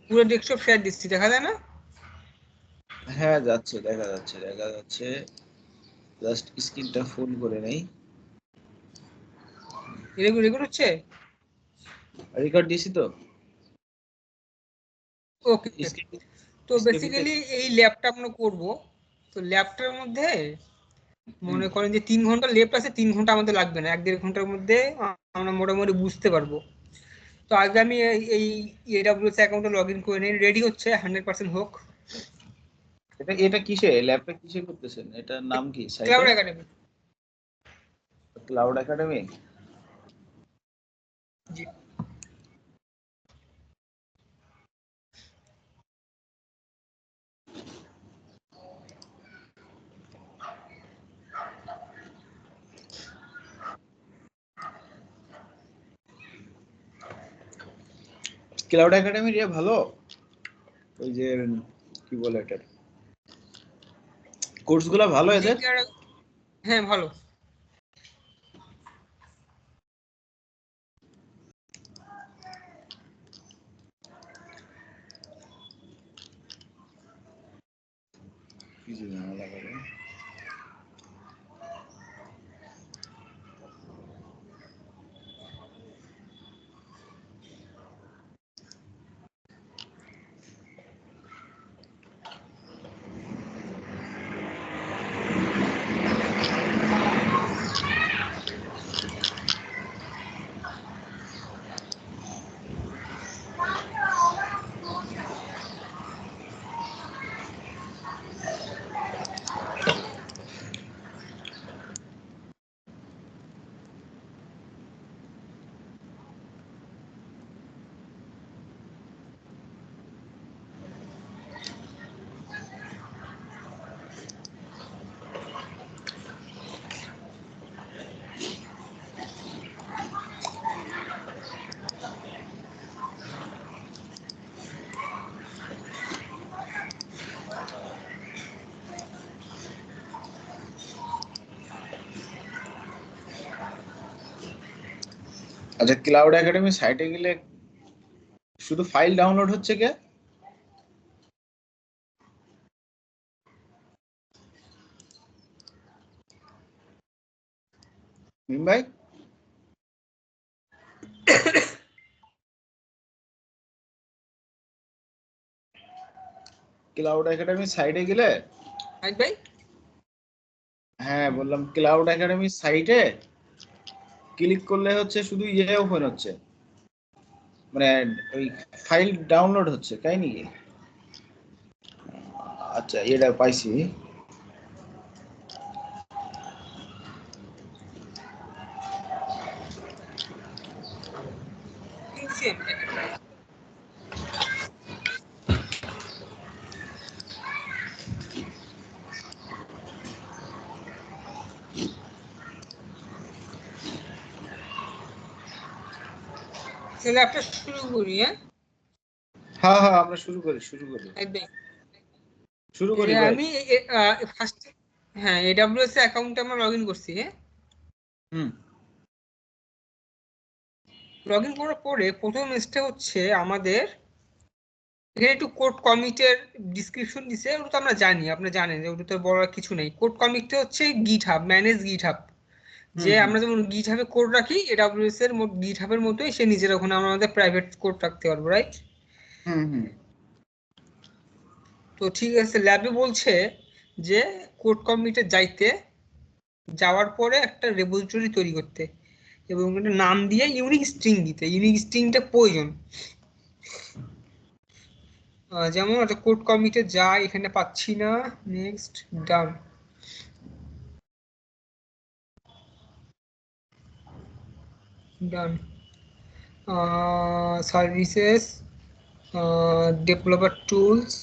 পুরো desktop share দিচ্ছি, দেখা যায় না? হ্যাঁ যাচ্ছে, দেখা যাচ্ছে জাস্ট স্ক্রিনটা ফুল করে নেই। রেকর্ড হচ্ছে? রেকর্ড দিছি তো। ওকে, তো বেসিক্যালি এই ল্যাবটা আমরা করব। তো ল্যাবটার মধ্যে মনে করেন যে 3 ঘন্টা লেফট আছে, 3 ঘন্টা আমাদের লাগবে না, 1-1.5 ঘন্টার মধ্যে আমরা মোটামুটি বুঝতে পারবো। তো আগে আমি এই AWS অ্যাকাউন্টে লগ ইন করে নিই, রেডি হচ্ছে 100% হোক। এটা কিসে, ল্যাপটপ কিসে করতেছেন? এটার নাম কি সাইটে? Cloud Academy. Cloud Academy. জি। ক্লাউড একাডেমি রে ভালো, ওই যে কি বলে এটা, কোর্সগুলো ভালো এদের? হ্যাঁ ভালো। কিছু ঝামেলা করে। আচ্ছা, ক্লাউড একাডেমি সাইটে গেলে শুধু ফাইল ডাউনলোড হচ্ছে কে? ভাই ক্লাউড একাডেমি সাইটে গেলে, ভাই হ্যাঁ বললাম ক্লাউড একাডেমি সাইটে ক্লিক করলে হচ্ছে শুধু ইয়ে ওপেন হচ্ছে, মানে ওই ফাইল ডাউনলোড হচ্ছে, তাই নাকি? আচ্ছা এটা পাইছি। সেম। তাহলে একটা শুরু করি। হ্যাঁ হ্যাঁ আমরা শুরু করি ভাই। আমি ফার্স্ট, হ্যাঁ AWS অ্যাকাউন্টে আমরা লগ ইন করছি। হুম। লগ ইন করার পরে প্রথম স্টেপ হচ্ছে আমাদের এখানে একটু কোড কমিটের ডিসক্রিপশন দিছে, ওটা তো আমরা জানি, আপনি জানেন যে ওটা তো বলার কিছু নেই। কোড কমিটটা হচ্ছে গিটহাব, ম্যানেজ গিটহাব, যে আমরা যেমন গিটহাবে কোড রাখি, AWS এর গিটহাবের মতোই সে নিজের ওখানে আমাদের প্রাইভেট কোড রাখতে পারবো, রাইট? তো ঠিক আছে, ল্যাবে বলছে যে কোড কমিটে যাওয়ার পরে একটা রেপোজিটরি তৈরি করতে এবং একটা নাম দিয়ে ইউনিক স্ট্রিং দিতে। ইউনিক স্ট্রিংটা প্রয়োজন, যেমন একটা কোড কমিটে যাই, এখানে পাচ্ছি না, next, done. Done, services, developer tools,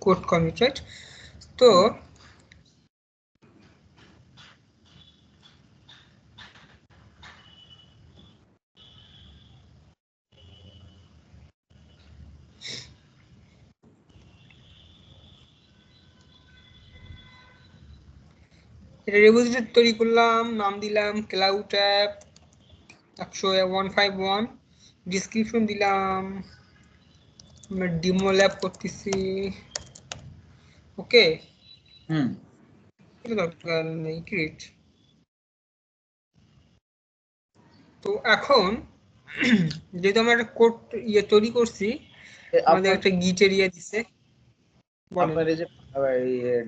code commit, right? তো এটা রেপোজিটরি তৈরি করলাম, নাম দিলাম ক্লাউড অ্যাপ 151 ডিসক্রিপশন দিলাম আমরা ডেমো ল্যাব করতেছি ওকে এটা দরকার নেই ক্রিয়েট তো এখন যেহেতু আমরা একটা কোড তৈরি করছি আমাদের একটা গিট এরিয়া দিছে আপনার এই যে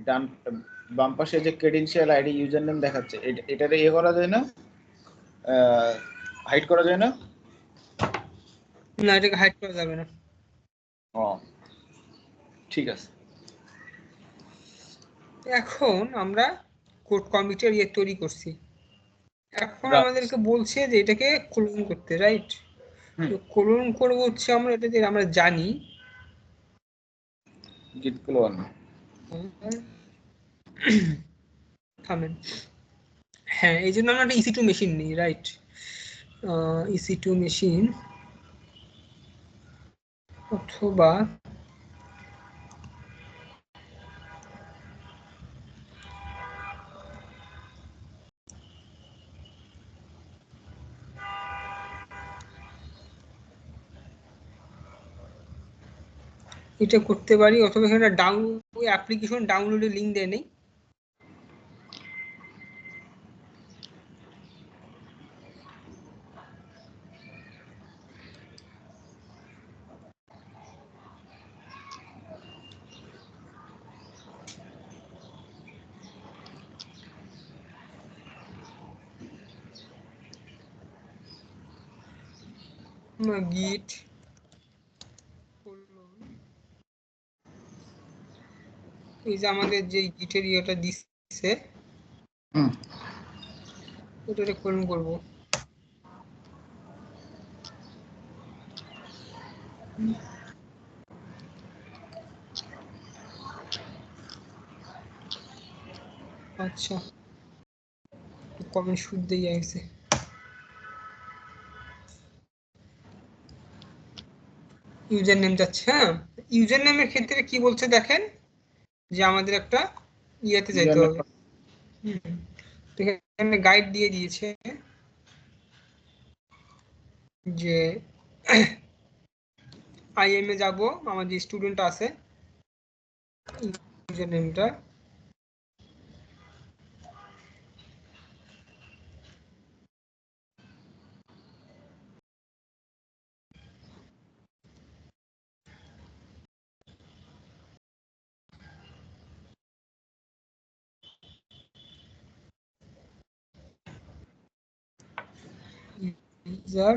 ডান বাম পাশে যে ক্রেডেনশিয়াল আইডি ইউজার নেম দেখাচ্ছে এটারে করা যায় না হাইড করা যায় না না এটাকে হাইড করা যাবে না ও ঠিক আছে এখন আমরা কোড কমিটের তৈরি করছি এখন আমাদেরকে বলছে যে এটাকে ক্লোন করতে রাইট তো ক্লোন করব হচ্ছে আমরা এটা যে আমরা জানি git clone থামেন হ্যাঁ এই জন্য আমরা একটা EC2 মেশিন নিই রাইট EC2 মেশিন অথবা এটা করতে পারি অথবা এখানে ডাউনলোড অ্যাপ্লিকেশন ডাউনলোডের লিংক দিয়ে নেই গিট এই যে আমাদের যে গিটের ইয়েটা দিচ্ছে ওটাকে ক্লোন করব আচ্ছা কমেন্ট শুদ্ধই আছে ইউজার নেম যাচ্ছে হ্যাঁ ইউজার নেমের ক্ষেত্রে কি বলছে দেখেন যে আমাদের একটা ইয়েতে যেতে হবে এখানে গাইড দিয়ে দিয়েছে যে IM এ যাব আমার যে স্টুডেন্ট আছে ইউজার নেমটা user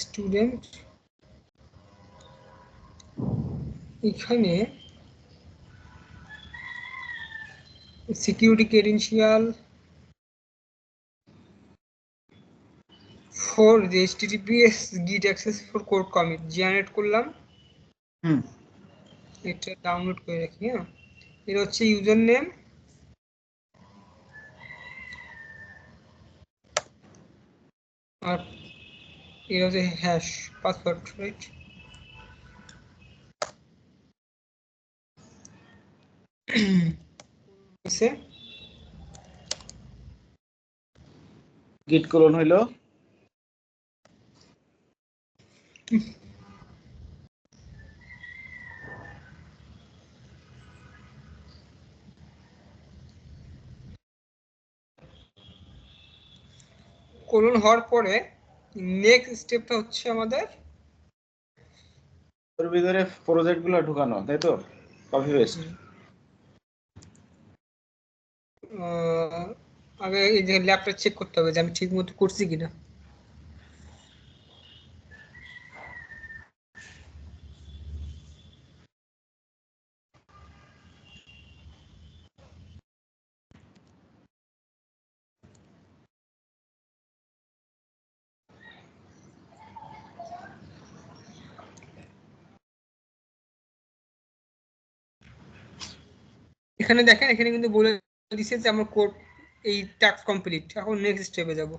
student এখানে security credential for the https git access for code commit generate করলাম এটা ডাউনলোড করে রাখি হ্যাঁ এটা হচ্ছে ইউজার নেম আর এটা হচ্ছে hash password right git clone হইলো ক্লোন হওয়ার পরে নেক্সট স্টেপটা হচ্ছে আমাদের ওর ভিতরে প্রজেক্ট গুলো ঢুকানো তাই তো কপি পেস্ট আগে এই যে ল্যাপটপ চেক করতে হবে যে আমি ঠিক মতো করছি কিনা এখানে দেখেন এখানে কিন্তু বলে দিছে যে আমার কোড এই টাস্ক কমপ্লিট এখন নেক্সট স্টেপে যাব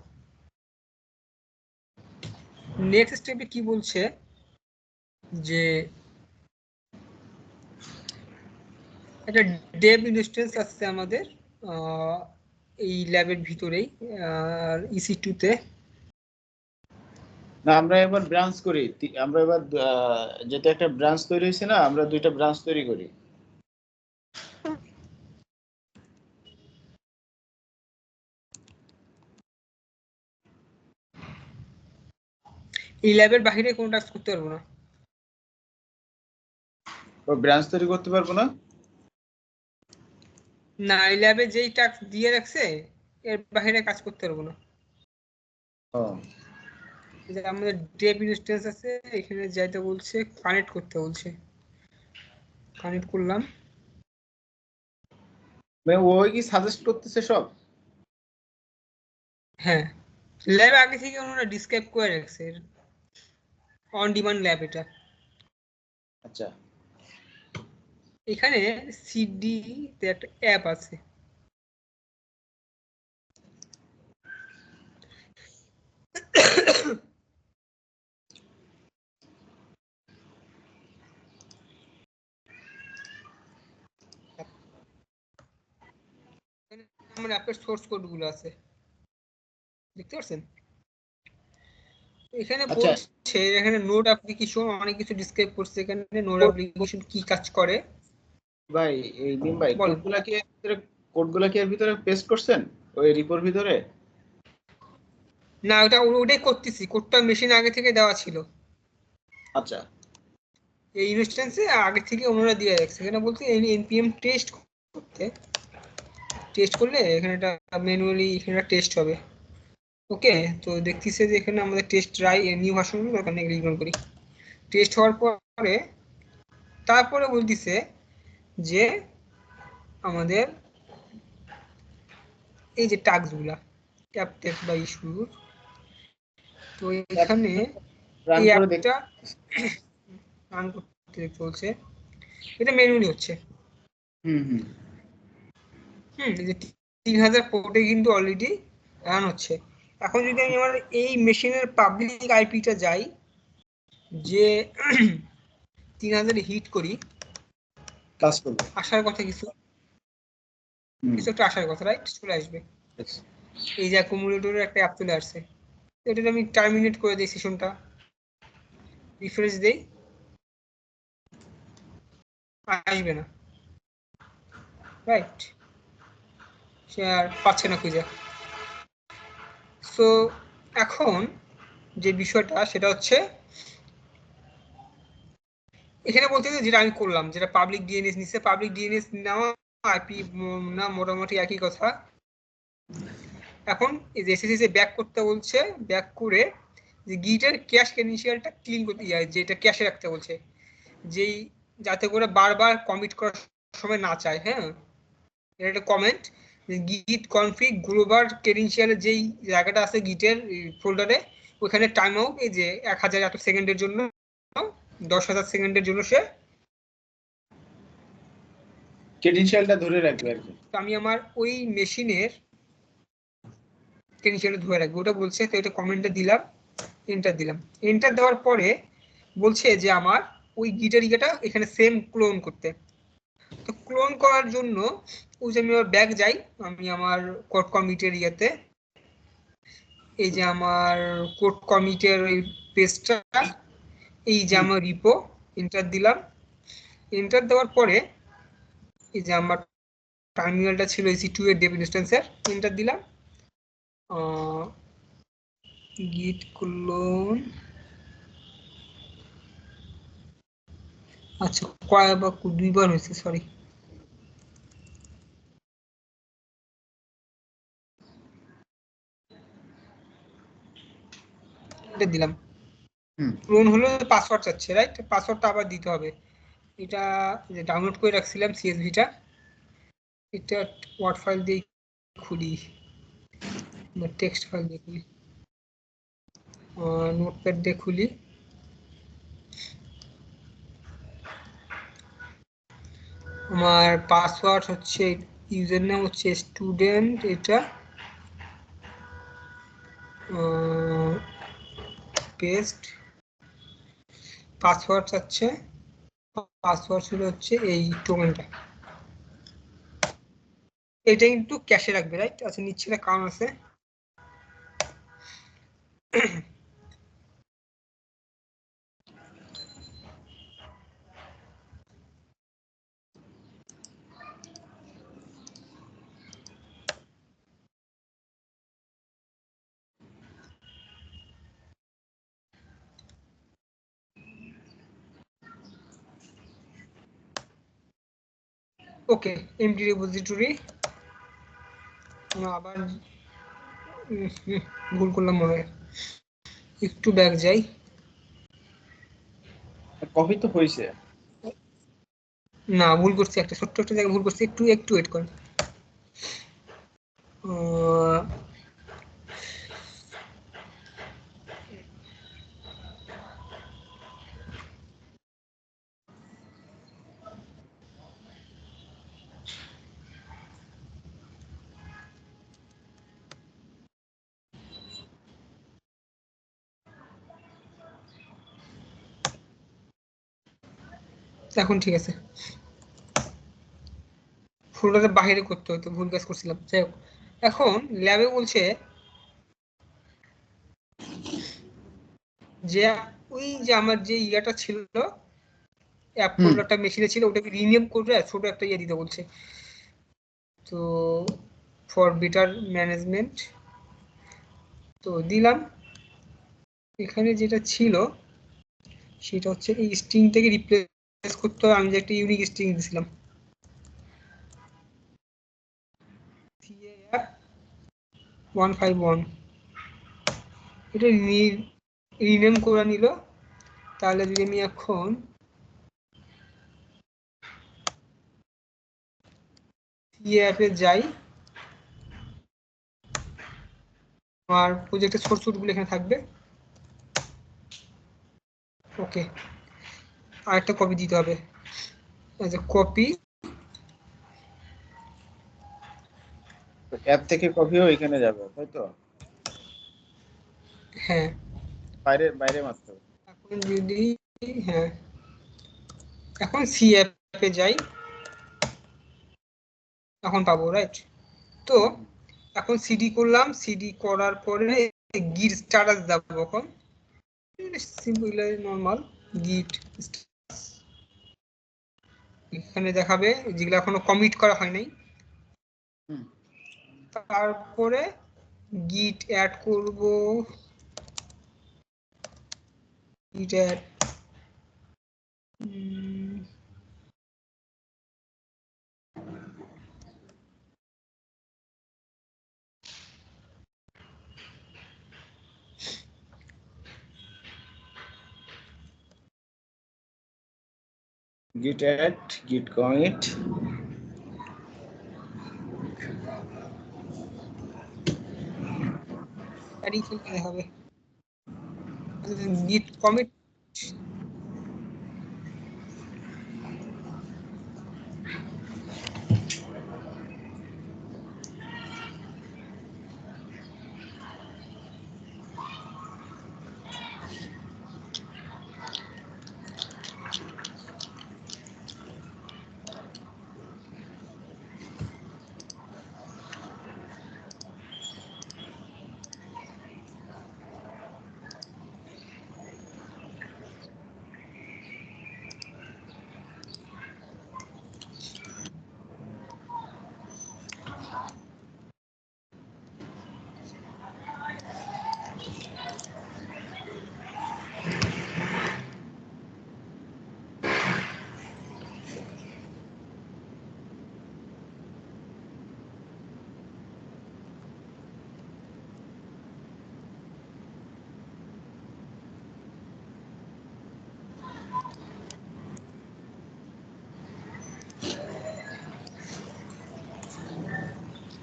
নেক্সট স্টেপে কি বলছে যে একটা ডেভ ইনস্ট্যান্স আছে আমাদের এই ল্যাবের ভিতরেই EC2 তে। না আমরা এবার ব্রাঞ্চ করি, আমরা এবার যেটা একটা ব্রাঞ্চ তৈরি হয়েছে না, আমরা দুইটা ব্রাঞ্চ তৈরি করি। এই ল্যাবের বাইরে কোনো টাস্ক করতে পারবো না। ও ব্রাঞ্চ তৈরি করতে পারবো না? না, এই ল্যাবে যেই টাস্ক দিয়ে রাখছে এর বাইরে কাজ করতে পারবো না। ও যে আমাদের ডেপ ইনস্ট্যান্স আছে, এখানে যাইতে বলছে, কানেক্ট করতে বলছে, কানেক্ট করলাম। মানে ওই কি সাজেস্ট করতেছে সব? হ্যাঁ, ল্যাব আগে থেকে ওনারা ডিসক্রাইব করে রাখছে, অন ডিমান্ড ল্যাব এটা। আচ্ছা এখানে সিডি তে একটা অ্যাপ আছে, আমার অ্যাপের সোর্স কোড গুলো আছে, দেখতে পাচ্ছেন? এখানে আচ্ছা বলছে, এখানে নোড অ্যাপ্লিকেশন অনেক কিছু ডিসক্রাইব করছে, এখানে নোড অ্যাপ্লিকেশন কি কাজ করে। ভাই এই দিন ভাই কোডগুলা কি এর ভিতরে পেস্ট করছেন ওই রিপোর ভিতরে? না, ওটাই করতেছি, কোডটা মেশিন আগে থেকে দেওয়া ছিল। আচ্ছা এই ইনস্ট্যান্সে আগে থেকে ওনারা দিয়ে রাখছে। এখানে বলতে npm টেস্ট করতে, টেস্ট করলে এখানে একটা ম্যানুয়ালি এখানে টেস্ট হবে। ওকে, তো দেখতেছে যে এখানে আমাদের টেস্ট নিউ ভার্সন দরকার নেই, ইগনোর করি। টেস্ট হওয়ার পরে তারপরে বলতেছে যে আমাদের এই যে টাস্কগুলা ট্যাপ ট্যাপ বা ইস্যু, তো এখানে রান এই করে দেখ। অ্যাপটা রান করতে চলছে, এটা ম্যানুয়ালি হচ্ছে। হুম হুম এই যে 3000 পোর্টে কিন্তু অলরেডি রান হচ্ছে। এখন যদি আমি আমার এই মেশিনের পাবলিক আইপিটা যাই, যে 3000 হিট করি, কাজ করবে। আসার কথা কিছু কিছু একটা আসার কথা, রাইট? চলে আসবে। এই যে অ্যাকুমুলেটরের একটা অ্যাপ চলে আসছে, এটা আমি টার্মিনেট করে দিই, সেশনটা রিফ্রেশ দেই, আসবে না, রাইট? সে আর পাচ্ছে না খুঁজে। সো এখন যে বিষয়টা সেটা হচ্ছে, এখানে বলতে যেটা আমি করলাম, যেটা পাবলিক ডিএনএস নিচ্ছে, পাবলিক ডিএনএস নেওয়া আইপি না মোটামুটি একই কথা। এখন এই যে এসএসসি ব্যাক করতে বলছে, ব্যাক করে যে গিটের ক্যাশ ক্রেডেনশিয়ালটা ক্লিন করতে, যেটা ক্যাশে রাখতে বলছে, যেই যাতে করে বারবার কমিট করার সময় না চায়। হ্যাঁ, এটা একটা কমেন্ট, গিট কনফিগ গ্লোবাল ক্রেডেনশিয়ালের যেই জায়গাটা আছে গিটের ফোল্ডারে, ওখানে টাইম আউট, এই যে 1000 এত সেকেন্ডের জন্য, 10,000 সেকেন্ডের জন্য সে ক্রেডেনশিয়ালটা ধরে রাখবে আর কি। তো আমি আমার ওই মেশিনের ক্রেডেনশিয়ালটা ধরে রাখবো, ওটা বলছে। তো এটা কমেন্টে দিলাম, এন্টার দিলাম। এন্টার দেওয়ার পরে বলছে যে আমার ওই গিটার ইয়েটা এখানে সেম ক্লোন করতে। তো ক্লোন করার জন্য ওই যে আমি ব্যাক যাই, আমি আমার কোড কমিটের ইয়েতে, এই যে আমার কোড কমিটের ওই পেজটা, এই যে আমার রিপো, এন্টার দিলাম। এন্টার দেওয়ার পরে এই যে আমার টার্মিনালটা ছিল EC2 এর ডেভ ইনস্ট্যান্সের, এন্টার দিলাম। গিট ক্লোন, আচ্ছা কয়বার, দুইবার হয়েছে, সরি। এটা দিলাম, ক্লোন হলো, পাসওয়ার্ড চাচ্ছে, রাইট? পাসওয়ার্ডটা আবার দিতে হবে। এটা যে ডাউনলোড করে রাখছিলাম CSVটা, এটা ওয়ার্ড ফাইল দিয়ে খুলি বা টেক্সট ফাইল দিয়ে খুলি, নোটপ্যাড দিয়ে খুলি। আমার পাসওয়ার্ড হচ্ছে, ইউজার নেম হচ্ছে স্টুডেন্ট, এটা পেস্ট, পাসওয়ার্ড চাচ্ছে, পাসওয়ার্ড ছিল হচ্ছে এই টোকেনটা, এটা কিন্তু ক্যাশে রাখবে, রাইট? আচ্ছা, নিচ্ছে না, কারণ আছে। ওকে, এমডি রিপোজিটরি। আবার ভুল করলাম মনে হয়, একটু ব্যাক যাই। কপি তো হয়েছে। না, ভুল করছি, একটা ছোট্ট একটা জায়গায় ভুল করছি, একটু একটু ওয়েট করেন। এখন ঠিক আছে, ফোল্ডারের বাইরে করতে হতো, ভুল কাজ করছিলাম। যাই হোক, এখন ল্যাবে বলছে যে ওই যে আমার যে ইয়াটা ছিল, অ্যাপ ফোল্ডারটা মেশিনে ছিল, ওটাকে রিনেম করে ছোট একটা ইয়ে দিতে বলছে। তো ফর বেটার ম্যানেজমেন্ট তো দিলাম। এখানে যেটা ছিল সেটা হচ্ছে এই স্ট্রিংটাকে রিপ্লেস করতে হবে। আমি যে একটা ইউনিক স্ট্রিং দিয়েছিলাম, CAF 151, এটা রিনেম করে নিল। তাহলে যদি আমি এখন CAF-এ যাই, আমার প্রজেক্টের সোর্স কোডগুলো এখানে থাকবে। ওকে, আরেকটা কপি দিতে হবে, কপি। অ্যাপ থেকে কপিও এখানে যাবে, তাই তো? হ্যাঁ, বাইরে বাইরে মারতে হবে। এখন যদি, হ্যাঁ, এখন CAF-এ যাই, এখন পাবো, রাইট? তো এখন সিডি করলাম, সিডি করার পরে গিট স্ট্যাটাস যাব। এখন সিম্পল নরমাল গিট এখানে দেখাবে যেগুলো এখনো কমিট করা হয় নাই। তারপরে গিট অ্যাড করব, git add git add git commit adding করতে হবে, git commit.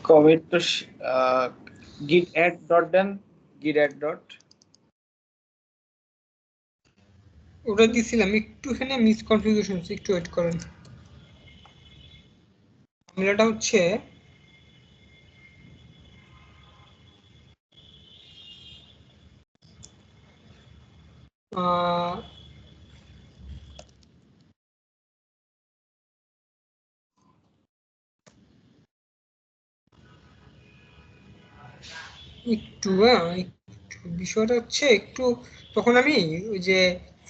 commit to git add dot then git add dot ওটা দিছিলাম, একটুখানি মিসকনফিগারেশন, একটু ওয়েট করেন। ফর্মুলাটা হচ্ছে একটু বিষয়টা হচ্ছে একটু, তখন আমি ওই যে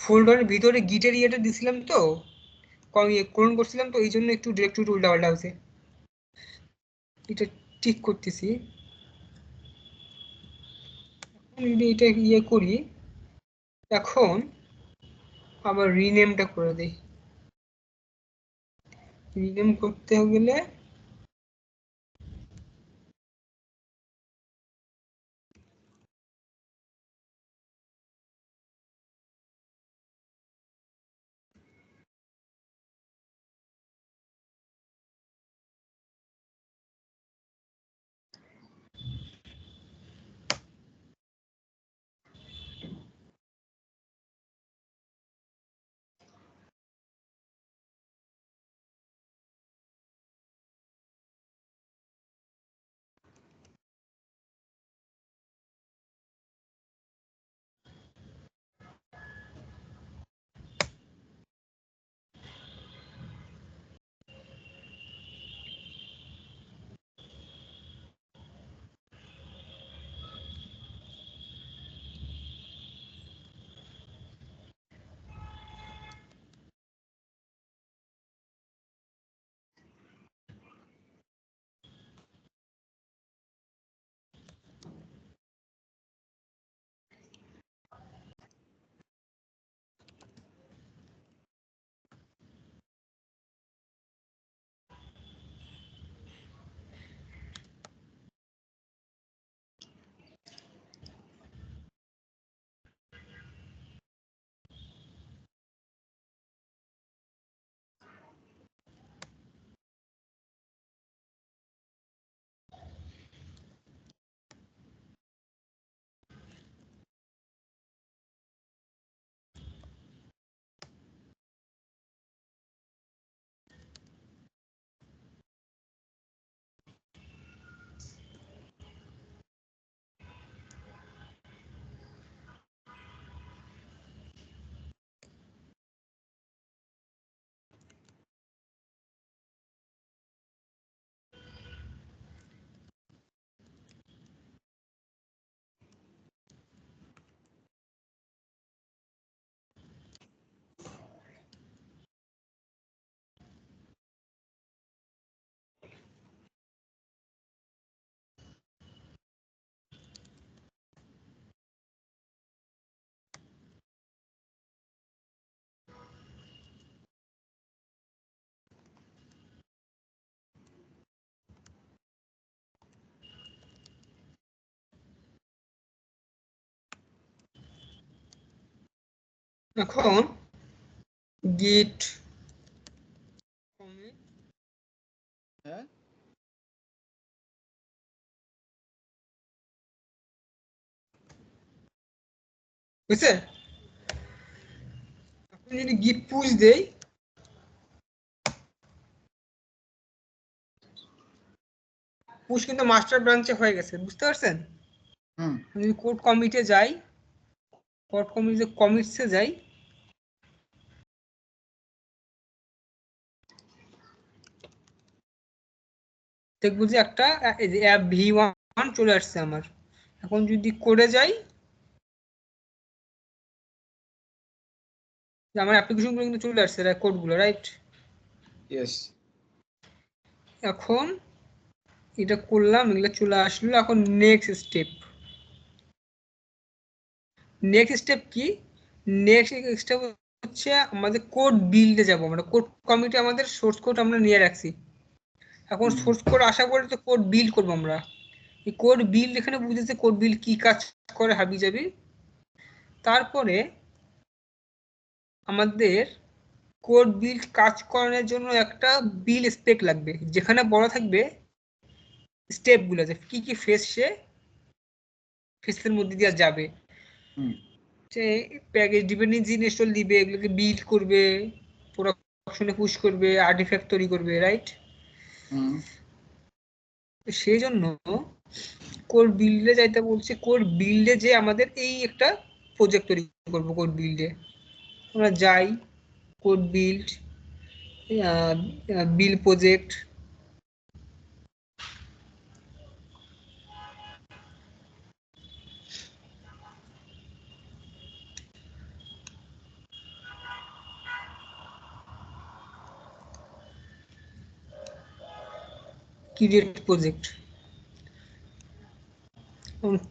ফোল্ডারের ভিতরে গিটের ইয়েটা দিছিলাম তো, ক্লোন করছিলাম তো, এই জন্য একটু ডিরেক্টরি উল্টা পাল্টা হয়েছে। এটা ঠিক করতেছি। যদি এটা ইয়ে করি, এখন আবার রিনেমটা করে দেই। রিনেম করতে গেলে এখন গিট হ্যাঁ বুঝছে, এখন যদি গিট পুশ দেই, পুশ কিন্তু মাস্টার ব্রাঞ্চে হয়ে গেছে, বুঝতে পারছেন? হুম যদি কোড কমিটে যাই, কোড কমিটে কমিটসে যাই, দেখবো যে একটা অ্যাপ V1 চলে আসছে আমার। এখন যদি করে যাই, আমার অ্যাপ্লিকেশনগুলো কিন্তু চলে আসছে কোডগুলো, রাইট? ইয়েস এখন এটা করলাম, এগুলো চলে আসলো। এখন নেক্সট স্টেপ কি? নেক্সট স্টেপ হচ্ছে আমাদের কোড বিল্ডে যাব। আমরা কোড কমিটি, আমাদের সোর্স কোড আমরা নিয়ে রাখছি। এখন হুম সোর্স কোড আশা করে তো কোড বিল্ড করবো আমরা। এই কোড বিল্ড এখানে বুঝেছে কোড বিল্ড কি কাজ করে হাবি যাবি। তারপরে আমাদের কোড বিল্ড কাজ করানোর জন্য একটা বিল স্পেক লাগবে, যেখানে বলা থাকবে স্টেপগুলো, যে কি কি ফেসের মধ্যে দিয়ে যাবে। হুম যে প্যাকেজ ডিপেন্ডেন্সি ইনস্টল দিবে, এগুলোকে বিল্ড করবে, প্রোডাকশনে পুশ করবে, আর্টিফ্যাক্ট তৈরি করবে, রাইট? হুম সেই জন্য কোড বিল্ডে যাইতে বলছে। কোড বিল্ডে যে আমাদের এই একটা প্রজেক্ট তৈরি করবো। কোড বিল্ডে আমরা যাই, কোড বিল্ড, বিল প্রজেক্ট, ক্রিয়েট প্রজেক্ট।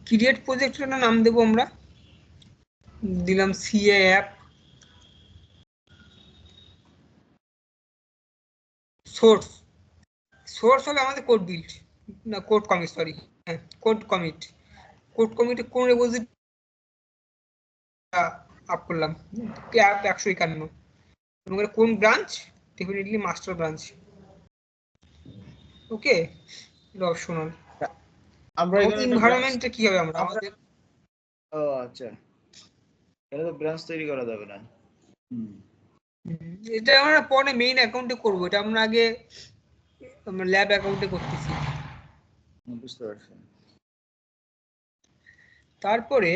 ক্রিয়েট প্রজেক্টের নাম দেবো আমরা, দিলাম সিএ অ্যাপ সোর্স। সোর্স হবে আমাদের কোড বিল্ড, না কোড কমিট, সরি হ্যাঁ কোড কমিট। কোড কমিটে কোন রেপোজিটরি আপ করলাম, অ্যাপ 151 এবং কোন ব্রাঞ্চ, ডেফিনেটলি মাস্টার ব্রাঞ্চ। ওকে, এটা অপশনাল। আমরা এখানে এনভায়রনমেন্টে কি হবে আমরা আমাদের, ও আচ্ছা, এটা তো ব্রাঞ্চ তৈরি করা যাবে না। এটা আমরা পরে মেইন অ্যাকাউন্টে করব, এটা আমরা আগে আমরা ল্যাব অ্যাকাউন্টে করতেছি। বুঝতে পারছি। তারপরে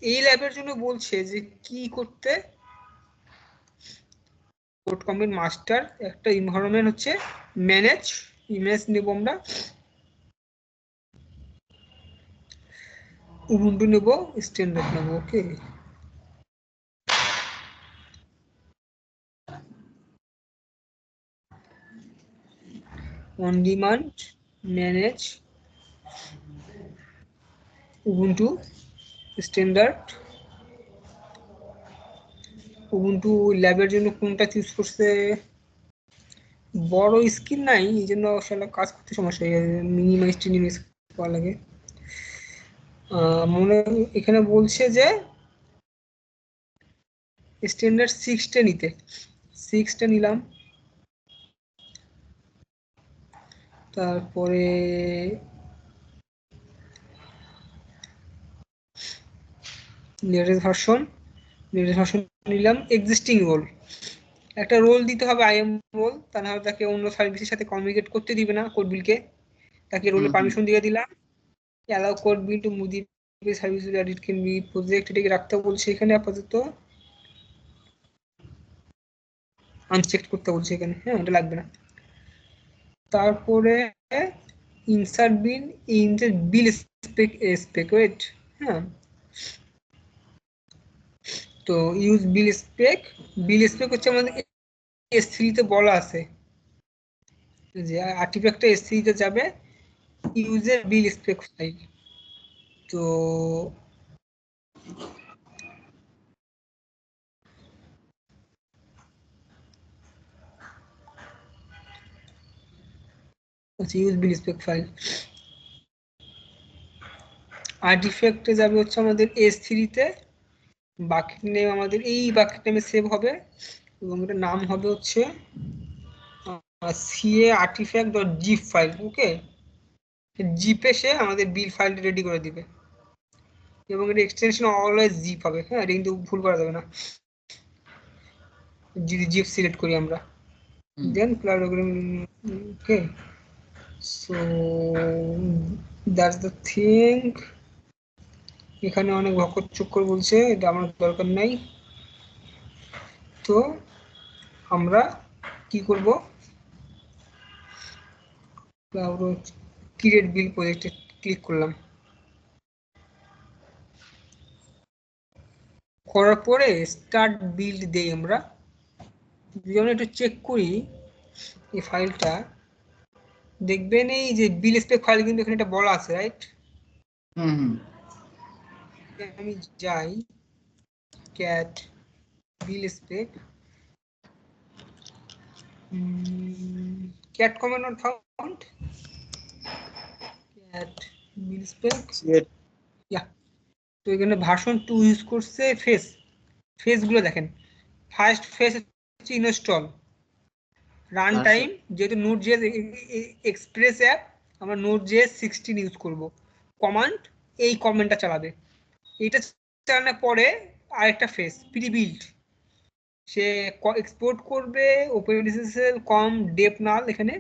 এই ল্যাবের জন্য বলছে যে কি করতে, কোড কমিট মাস্টার একটা এনভায়রনমেন্ট হচ্ছে ম্যানেজ ইমেজ নেব আমরা, উবুন্টু নেব, স্ট্যান্ডার্ড নেব। Okay, on demand manage Ubuntu standard. Ubuntu ল্যাবের জন্য কোনটা চুজ করছে, বড় স্ক্রিন নাই এই জন্য আসলে কাজ করতে সমস্যা হয়, মিনিমাইজ টিনিমাইজ করা লাগে। মনে এখানে বলছে যে স্ট্যান্ডার্ড 6টা নিতে, 6টা নিলাম। তারপরে লেটেস্ট ভার্সন নিলাম। এক্সিস্টিং রোল, একটা রোল দিতে হবে আইএম রোল, তা না হলে তাকে অন্য সার্ভিসের সাথে কমিউনিকেট করতে দিবে না কোড বিলকে। তাকে রোলে পারমিশন দিয়ে দিলাম, allow code bill to move service that it can be project, এটাকে রাখতে বলছে এখানে আপাতত, আনচেক করতে বলছে এখানে, হ্যাঁ এটা লাগবে না। তারপরে ইনসার্ট বিল, ইনসার্ট বিল স্পেক ওয়েট, হ্যাঁ তো ইউজ বিল স্পেক হচ্ছে আমাদের S3 তে বলা আছে যে আর্টিফ্যাক্টটা S3 তে যাবে, ইউজের বিল স্পেক ফাইল। তো ইউজ বিল স্পেক ফাইল, আর্টিফ্যাক্টে যাবে হচ্ছে আমাদের S3 তে, বাকেট নেম আমাদের এই বাকেট নেমে সেভ হবে এবং এটার নাম হবে হচ্ছে ca artifact.zip ফাইল। ওকে, জিপে সে আমাদের বিল ফাইলটা রেডি করে দিবে এবং এটা এক্সটেনশন অলওয়েজ জিপ হবে, হ্যাঁ এটা কিন্তু ভুল করা যাবে না যদি জিপ সিলেক্ট করি আমরা। Then cloud, okay so that's the thing. এখানে অনেক ভকর চক্কর বলছে, এটা আমার দরকার নাই। তো আমরা কি করব, ক্লাউড ক্রিয়েট বিল প্রজেক্টে ক্লিক করলাম, করার পরে স্টার্ট বিল্ড দেই আমরা। যদি আমরা একটু চেক করি এই ফাইলটা, দেখবেন এই যে বিল স্পেক ফাইল কিন্তু এখানে এটা বলা আছে, রাইট? আমি যাই cat buildspec, cat command not found, cat buildspec, yeah. তো এখানে ভার্সন 2 ইউজ করছে, ফেস গুলো দেখেন, ফার্স্ট ফেস হচ্ছে ইনস্টল, রান টাইম যেহেতু নোড.js এক্সপ্রেস অ্যাপ, আমরা নোড.js 16 ইউজ করব। কমান্ড, এই কমান্ডটা চালাবে, এটা চালানোর পরে আরেকটা ফেস প্রি বিল্ড, সে এক্সপোর্ট করবে ওপেনএসএসএল কম ডেপ নাল, এখানে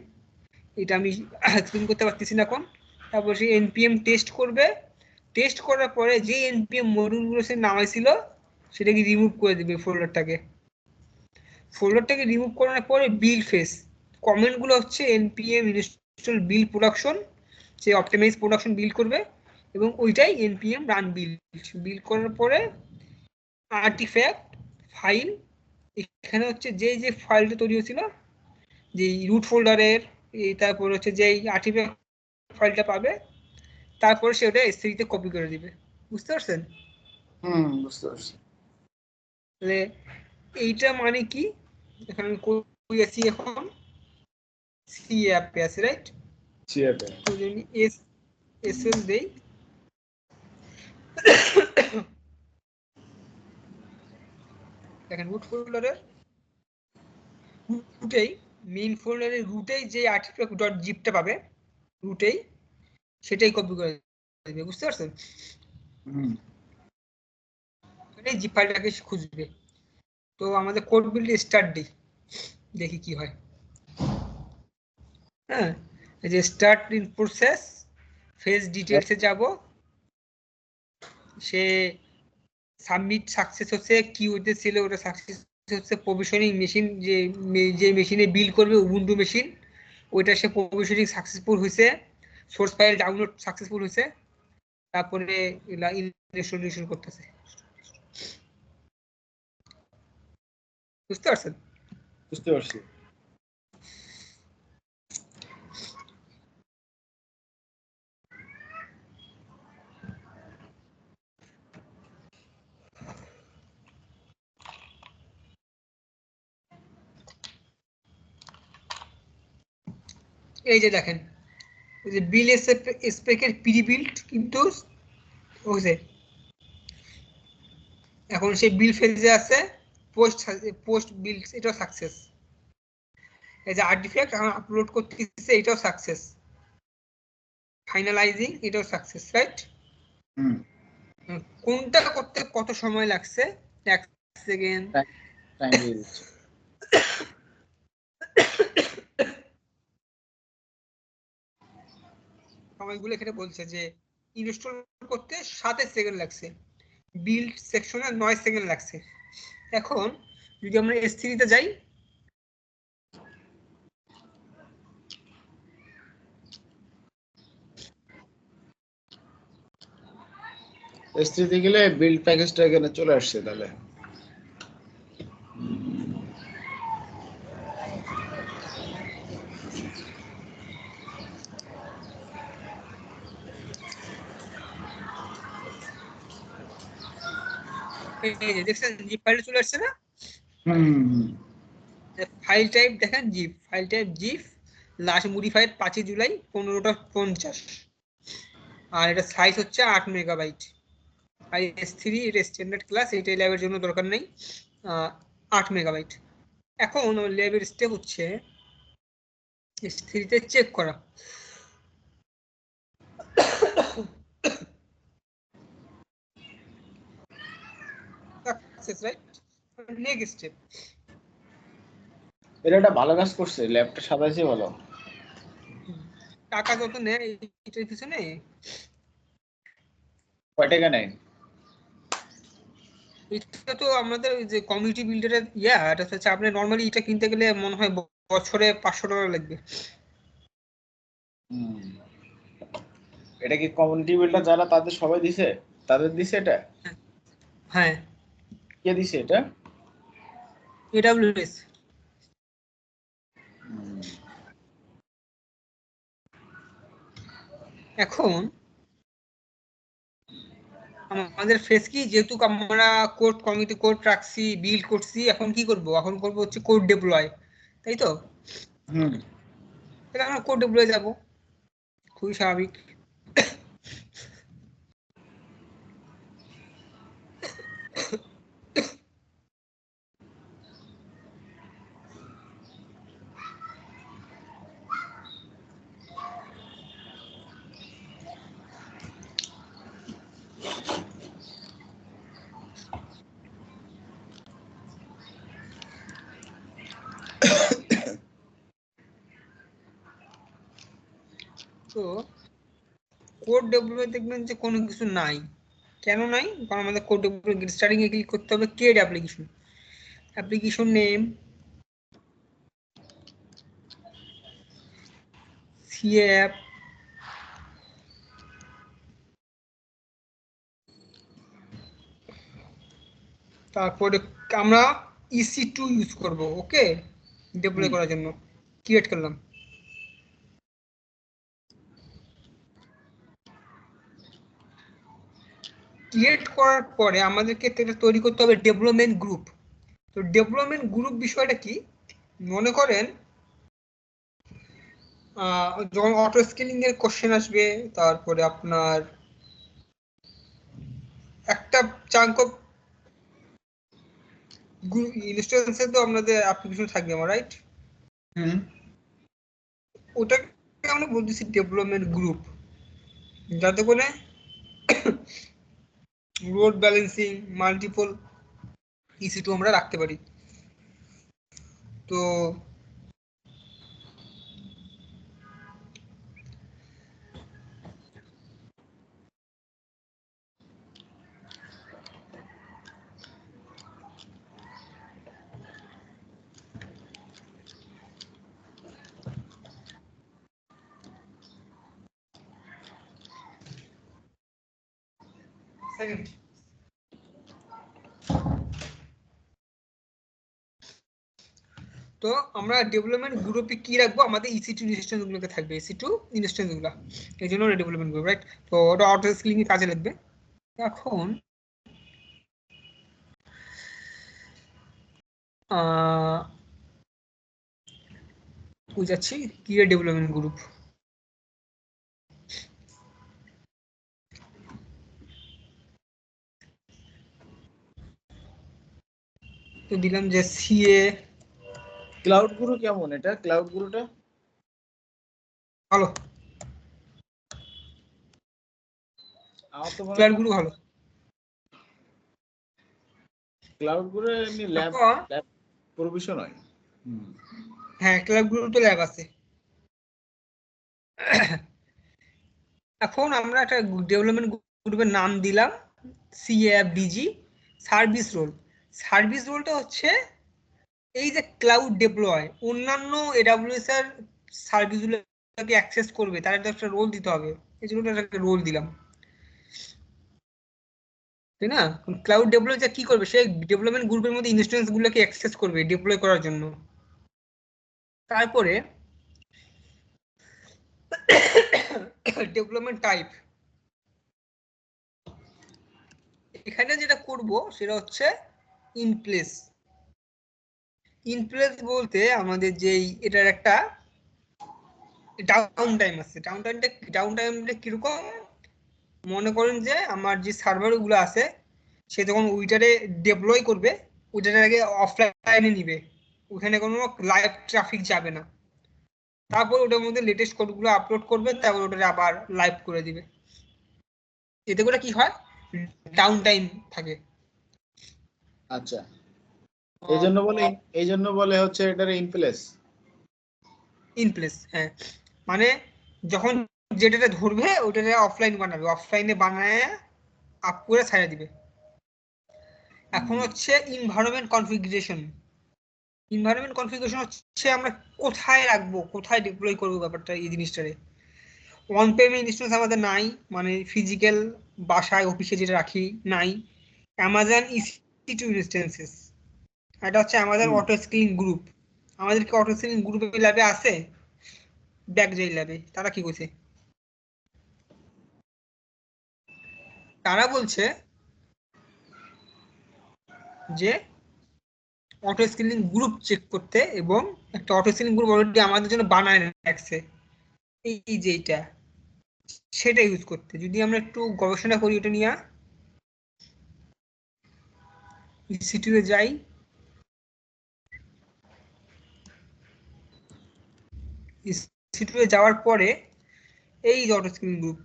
এটা আমি এক্সপ্লেন করতে পারতেছি না এখন। তারপর সে npm টেস্ট করবে, টেস্ট করার পরে যে npm মডিউলগুলো সে নামাইছিল সেটাকে রিমুভ করে দিবে, ফোল্ডারটাকে রিমুভ করার পরে বিল ফেস কমেন্টগুলো হচ্ছে npm ইনস্টল বিল প্রোডাকশন, সে অপটিমাইজ প্রোডাকশন বিল করবে এবং ওইটাই npm রান বিল করার পরে আর্টিফ্যাক্ট ফাইল, এখানে হচ্ছে যে ফাইলটা তৈরি হয়েছিল যে রুট ফোল্ডারের এই তারপর হচ্ছে যে আর্টিফ্যাক্ট ফাইলটা পাবে তারপর সে ওটা S3 তে কপি করে দিবে। বুঝতে পারছেন? বুঝতে পারছি। তাহলে এইটা মানে কি, এখানে কই আছি এখন সি অ্যাপে আছে, রাইট? সি অ্যাপে তো যদি এসএল দেই, দেখেন রুট ফোল্ডারের রুটেই, মেইন ফোল্ডারের রুটেই যে আর্টিফ্যাক্ট ডট জিপটা পাবে রুটেই, সেটাই কপি করে দিবে। বুঝতে পারছেন? এই জিপ ফাইলটাকে খুঁজবে। তো আমাদের কোড বিল্ড স্টার্ট দিই, দেখি কি হয়। হ্যাঁ, এই যে স্টার্ট ইন প্রসেস, ফেজ ডিটেলসে যাব, সে সাবমিট সাকসেস হচ্ছে, কি হইতেছিল ওটা সাকসেস হচ্ছে, প্রভিশনিং মেশিন যে মেশিনে বিল করবে উবুন্টু মেশিন, ওইটা সে প্রভিশনিং সাকসেসফুল হয়েছে, সোর্স ফাইল ডাউনলোড সাকসেসফুল হয়েছে, তারপরে ইনস্টলেশন করতেছে। বুঝতে পারছেন? বুঝতে পারছি। এই যে দেখেন, এই যে বিল স্পেকের প্রি বিল্ড কিন্তু হয়েছে, এখন সেই বিল ফেজে আছে, পোস্ট বিল্ড এটাও সাকসেস। এই যে আর্টিফ্যাক্ট এখন আপলোড করতেছে, এটাও সাকসেস। ফাইনালাইজিং, এটাও সাকসেস, রাইট? কোনটা করতে কত সময় লাগছে? 1 সেকেন্ড। টাইম দিয়ে দিচ্ছি। সময়গুলো এখানে বলছে যে ইনস্টল করতে 7 সেকেন্ড লাগছে, বিল্ড সেকশনে 9 সেকেন্ড লাগছে। এখন যদি আমরা S3 তে যাই, S3 তে গেলে বিল্ড প্যাকেজটা এখানে চলে আসছে। তাহলে এই যে দেখছেন জিপ ফাইল চলে আসছে না? হুম ফাইল টাইপ দেখেন zip, file type zip, last modified 5 July 15:50, আর এটা সাইজ হচ্ছে 8 মেগাবাইট। আর S3 এটা স্ট্যান্ডার্ড ক্লাস, এটা ল্যাবের জন্য দরকার নেই, 8 মেগাবাইট। এখন ল্যাবের স্টেপ হচ্ছে S3 তে চেক করা। Success, right? নেক্সট স্টেপ, এটা একটা ভালো কাজ করছে, ল্যাবটা সাজাইছে ভালো। টাকা যত নেয় এটার পিছনে, কয় টাকা নেয়? এটা তো আমাদের যে কমিউনিটি বিল্ডারের এটা হচ্ছে, আপনি নর্মালি এটা কিনতে গেলে মনে হয় বছরে $500 লাগবে। এটা কি কমিউনিটি বিল্ডার যারা তাদের সবাই দিছে, তাদের দিছে এটা? হ্যাঁ, কে দিছে এটা? AWS। এখন আমাদের ফেস কি, যেহেতু আমরা কোড কমিটি কোড রাখছি, বিল্ড করছি, এখন কি করব? এখন করব হচ্ছে কোড ডেপ্লয়, তাই তো? তাহলে আমরা কোড ডেপ্লয় যাব, খুবই স্বাভাবিক। তো কোড ডেভেলপমেন্ট দেখবেন যে কোনো কিছু নাই। কেন নাই? কারণ আমাদের কোড ডেভেলপমেন্ট স্টার্টিং এ ক্লিক করতে হবে, create application, application name, C app, তারপরে আমরা EC2 ইউজ করব, ওকে, ডেপ্লয় করার জন্য ক্রিয়েট করলাম। ক্রিয়েট করার পরে আমাদেরকে এটা তৈরি করতে হবে ডেভেলপমেন্ট গ্রুপ। তো ডেভেলপমেন্ট গ্রুপ বিষয়টা কি, মনে করেন যখন অটো স্কেলিং এর কোশ্চেন আসবে, তারপরে আপনার একটা চাঙ্ক অফ ইনস্ট্যান্সে তো আপনাদের অ্যাপ্লিকেশন থাকবে আমার, রাইট? ওটাকে আমরা বলতেছি ডেভেলপমেন্ট গ্রুপ, যাতে করে লোড ব্যালেন্সিং, মাল্টিপল EC2 আমরা রাখতে পারি। তো সেকেন্ড, তো আমরা ডেভেলপমেন্ট গ্রুপে কি রাখবো, আমাদের EC2 ইনস্ট্যান্স গুলোকে থাকবে, EC2 ইনস্ট্যান্স গুলো, এই জন্য ডেভেলপমেন্ট গ্রুপ, রাইট? তো ওটা অটো স্কেলিং এ কাজে লাগবে। এখন বুঝাচ্ছি কি ডেভেলপমেন্ট গ্রুপ। তো দিলাম যে CA। ক্লাউড গুরু কেমন, এটা ক্লাউড গুরুটা ভালো, আমার তো মনে ক্লাউড হয় গুরু ভালো। ক্লাউড গুরু এমনি ল্যাব প্রভিশন হয়। হ্যাঁ, ক্লাউড গুরু তো ল্যাব আছে। এখন আমরা একটা ডেভেলপমেন্ট গ্রুপের নাম দিলাম CAFDG সার্ভিস রোল। সার্ভিস রোলটা হচ্ছে এই যে ক্লাউড ডেপ্লয় অন্যান্য AWS এর সার্ভিসগুলোকে অ্যাক্সেস করবে, তার একটা রোল দিতে হবে, এই জন্য একটা রোল দিলাম, তাই না? ক্লাউড ডেপ্লয় কি করবে, সে ডেভেলপমেন্ট গ্রুপের মধ্যে ইনস্ট্যান্স গুলোকে অ্যাক্সেস করবে ডিপ্লয় করার জন্য। তারপরে ডেভেলপমেন্ট টাইপ, এখানে যেটা করব সেটা হচ্ছে ইন প্লেস। ইন প্লেস বলতে আমাদের যেই এটার একটা ডাউন টাইম আছে। ডাউন টাইমটা কিরকম, মনে করেন যে আমার যে সার্ভার গুলো আছে সে যখন উইটারে ডেপ্লয় করবে, উইটারে আগে অফলাইনে নিবে, ওখানে কোনো লাইভ ট্রাফিক যাবে না, তারপর ওটার মধ্যে লেটেস্ট কোডগুলো আপলোড করবে, তারপর ওটারে আবার লাইভ করে দিবে। এতে করে কি হয়, ডাউন টাইম থাকে। আচ্ছা, এই জন্য বলে হচ্ছে এটার ইন প্লেস। ইন প্লেস, হ্যাঁ, মানে যখন যেটাতে ধরবে ওটাতে অফলাইন বানাবে, অফলাইনে বানায় আপ করে ছাড়া দিবে। এখন হচ্ছে এনভায়রনমেন্ট কনফিগারেশন। এনভায়রনমেন্ট কনফিগারেশন হচ্ছে আমরা কোথায় রাখবো, কোথায় ডিপ্লয় করবো, ব্যাপারটা এই জিনিসটারে। ওয়ান প্রেমে ইনস্ট্যান্স আমাদের নাই, মানে ফিজিক্যাল বাসায় অফিসে যেটা রাখি নাই। অ্যামাজন EC2 ইনস্ট্যান্সেস, এটা হচ্ছে আমাদের অটো স্কেলিং গ্রুপ। আমাদের কি অটো স্কেলিং গ্রুপে ল্যাবে আছে? ব্যাক যাই ল্যাবে, তারা কি কইছে, তারা বলছে যে অটো স্কেলিং গ্রুপ চেক করতে, এবং একটা অটো স্কেলিং গ্রুপ অলরেডি আমাদের জন্য বানায় রাখছে, এই যে এটা, সেটা ইউজ করতে। যদি আমরা একটু গবেষণা করি এটা নিয়ে, EC2 এ যাই, EC2 এ যাওয়ার পরে এই যে auto scaling group,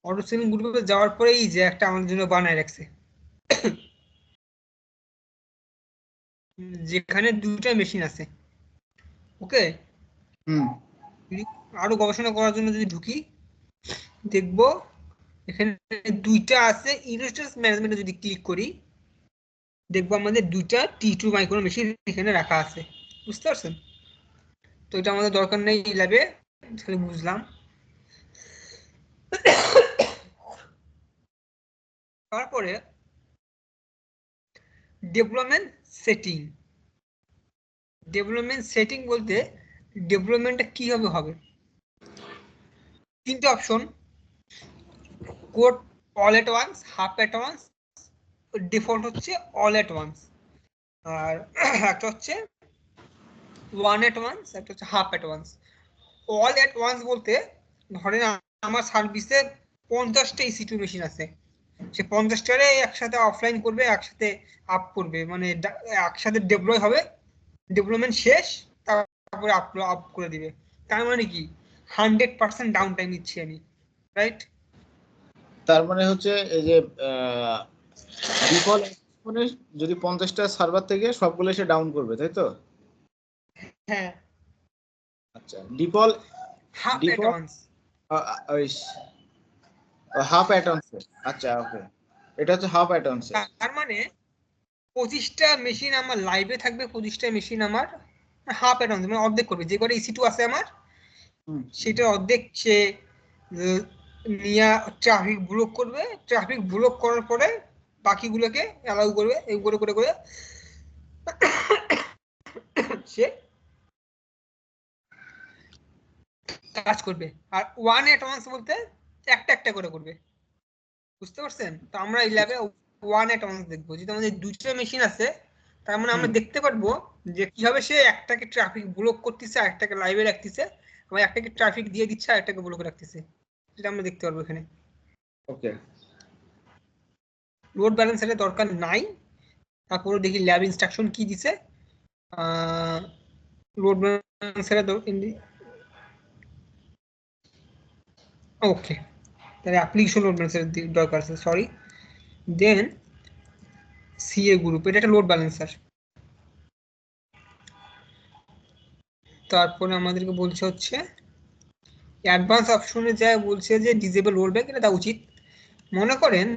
auto scaling গ্রুপে যাওয়ার পরে এই যে একটা আমাদের জন্য বানায় রাখছে, যেখানে দুইটা মেশিন আছে। ওকে, আরো গবেষণা করার জন্য যদি ঢুকি, দেখবো এখানে দুইটা আছে। ইনস্ট্যান্স ম্যানেজমেন্টে যদি ক্লিক করি, দেখবো আমাদের দুইটা T2 মাইক্রো মেশিন এখানে রাখা আছে, বুঝতে পারছেন? তো এটা আমাদের দরকার নেই ল্যাবে, তাহলে বুঝলাম। তারপরে ডেভেলপমেন্ট সেটিং। ডেভেলপমেন্ট সেটিং বলতে ডেভেলপমেন্টটা কিভাবে হবে, তিনটে option, code all at once, half at once, default হচ্ছে অল এট ওয়ান্স, আর একটা হচ্ছে ওয়ান এট ওয়ান্স, একটা হচ্ছে half at once. All at once বলতে ধরেন আমার সার্ভিসে 50টা EC2 মেশিন আছে, সে 50টারে একসাথে অফলাইন করবে, একসাথে আপ করবে, মানে একসাথে ডেপ্লয় হবে, ডেভেলপমেন্ট শেষ, তারপরে আপ করে দিবে। তার মানে কি 100% ডাউন টাইম নিচ্ছি আমি, রাইট? তার মানে হচ্ছে এই যে ডিফল্ট মানে যদি 50টা সার্ভার থেকে সবগুলো এসে ডাউন করবে, তাই তো? হ্যাঁ, আচ্ছা, ডিফল্ট হাফ এট ডিফল্ট ওয়ান্স। Half atoms. আচ্ছা, ওকে, এটা হচ্ছে হাফ অ্যাটমস। তার মানে 25টা মেশিন আমার লাইভে থাকবে, 25টা মেশিন আমার হাফ এট ওয়ান্স, মানে অর্ধেক করবে। যে করে EC2 আছে আমার, সেটা অর্ধেক সে নিয়ে ট্রাফিক ব্লক করবে, ট্রাফিক ব্লক করার পরে বাকিগুলোকে অ্যালাউ করবে, এই করে করে করে সে কাজ করবে। আর ওয়ান এট ওয়ান্স বলতে একটা একটা করে করবে, বুঝতে পারছেন? তো আমরা এই ল্যাবে ওয়ান এট ওয়ান্স দেখবো। যদি আমাদের দুটো মেশিন আছে, তার মানে আমরা দেখতে পারবো যে কিভাবে সে একটাকে ট্রাফিক ব্লক করতেছে, আর একটাকে লাইভে রাখতেছে, আবার একটাকে ট্রাফিক দিয়ে দিচ্ছে, আর একটাকে ব্লক রাখতেছে, যেটা আমরা দেখতে পারবো এখানে। ওকে, লোড ব্যালেন্সারের দরকার নাই। তারপরে দেখি ল্যাব ইনস্ট্রাকশন কি দিছে। লোড ব্যালেন্সারের ওকে, তাহলে অ্যাপ্লিকেশন লোড ব্যালেন্সারের দরকার আছে, সরি। দেন সিএ গ্রুপ, এটা একটা লোড ব্যালেন্সার। তারপরে আমাদেরকে বলছে হচ্ছে অ্যাডভান্স অপশনে যায়, বলছে যে ডিসেবল রোলব্যাক, এটা দেওয়া উচিত। মনে করেন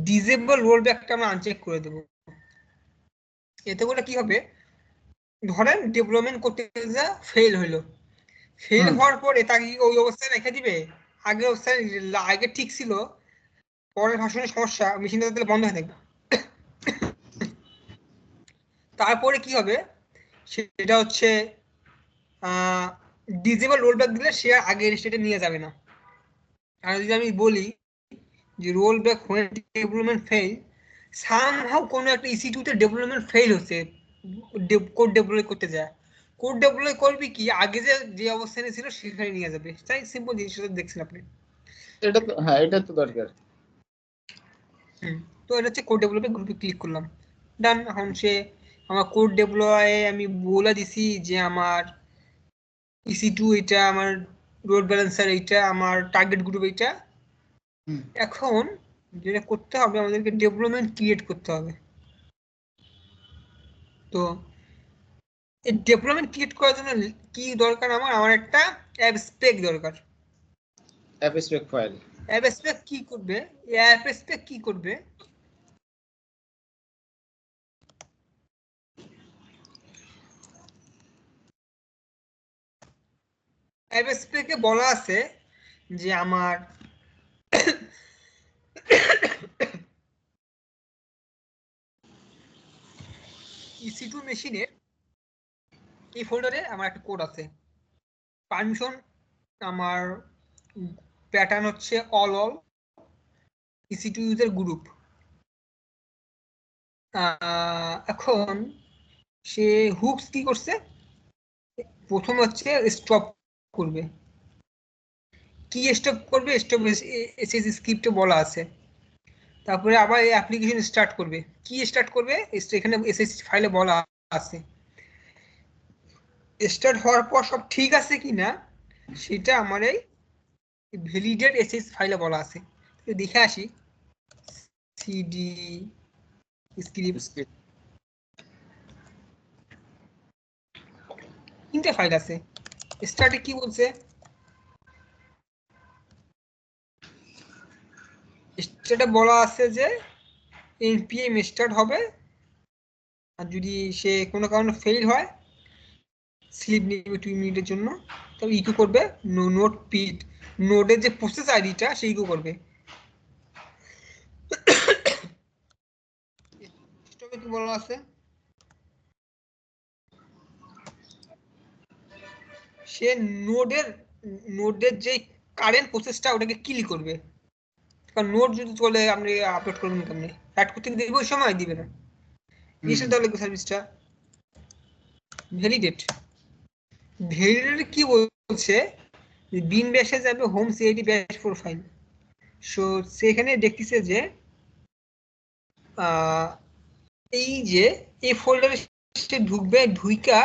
ডিসেবল রোলব্যাকটা আমরা আনচেক করে দেব। এতে করে কি হবে, ধরেন ডেভেলপমেন্ট করতে যা ফেল হইলো, ফেল হওয়ার পরে তাকে ওই অবস্থায় রেখে দিবে? আগের অবস্থায়, আগে ঠিক ছিল, পরের ভাষণের সমস্যা, মেশিনটা তাহলে বন্ধ হয়ে থাকবে। তারপরে কি হবে সেটা হচ্ছে ডিসেবল রোলব্যাক দিলে সে আগের স্টেটে নিয়ে যাবে না। আর যদি আমি বলি যে roll back when development fail, somehow কোনো একটা EC2 তে ডেভেলপমেন্ট ফেল হচ্ছে, কোড ডেভেলপ করতে যায়, কোড ডেভেলপ করবি কি আগে যে অবস্থানে ছিল সেখানে নিয়ে যাবে। তাই সিম্পল জিনিসটা দেখছেন আপনি। এটা তো, হ্যাঁ, এটা তো দরকার। তো এটা হচ্ছে কোড ডেভেলপে গ্রুপে ক্লিক করলাম, ডান। এখন সে আমার কোড ডেভেলপে আমি বলে দিছি যে আমার EC2 এটা, আমার রোড ব্যালেন্সার এইটা, আমার টার্গেট গ্রুপ এইটা। এখন যেটা করতে হবে, আমাদেরকে ডেভেলপমেন্ট ক্রিয়েট করতে হবে। তো এই ডেভেলপমেন্ট ক্রিয়েট করার জন্য কি দরকার, আমার একটা অ্যাপ স্পেক দরকার। App spec file. App spec কি করবে? অ্যাপ স্পেক কি করবে, অ্যাপ স্পেকে বলা আছে যে আমার EC2 মেশিনের এই ফোল্ডারে আমার একটা কোড আছে, পারমিশন আমার প্যাটার্ন হচ্ছে অল EC2 ইউজার গ্রুপ। এখন সে হুকস কি করছে, প্রথম হচ্ছে স্টপ করবে। কি স্টপ করবে, স্টপ এসএস স্ক্রিপ্টে বলা আছে। তারপরে আবার এই অ্যাপ্লিকেশন স্টার্ট করবে। কি স্টার্ট করবে, এখানে এসএস ফাইলে বলা আছে। স্টার্ট হওয়ার পর সব ঠিক আছে কিনা সেটা আমার এই ভ্যালিডেট এসএস ফাইলে বলা আছে। দেখে আসি, সিডি স্ক্রিপ্ট, তিনটে ফাইল আছে। স্টার্টে কি বলছে, স্টার্টে বলা আছে যে npm স্টার্ট হবে, আর যদি সে কোনো কারণে ফেল হয় স্লিপ নেবে 2 মিনিটের জন্য, তবে ইকো করবে নোড পিড, নোডের যে প্রসেস আইডিটা সে ইকো করবে। কি বলা আছে, সে নোডের যে কারেন্ট প্রসেসটা ওটাকে কিল করবে, কারণ নোড যদি চলে আপনি আপলোড করবেন কেমনি, অ্যাড করতে দেবে ওই সময় দিবে না। কিসের দেওয়া লাগবে সার্ভিসটা? ভ্যালিডেট। ভ্যালিডেট কি বলছে, বিন ব্যাশে যাবে হোম সিআইডি ব্যাশ প্রোফাইল। সো সেখানে দেখতেছে যে এই যে এই ফোল্ডারে সে ঢুকবে, ঢুইকা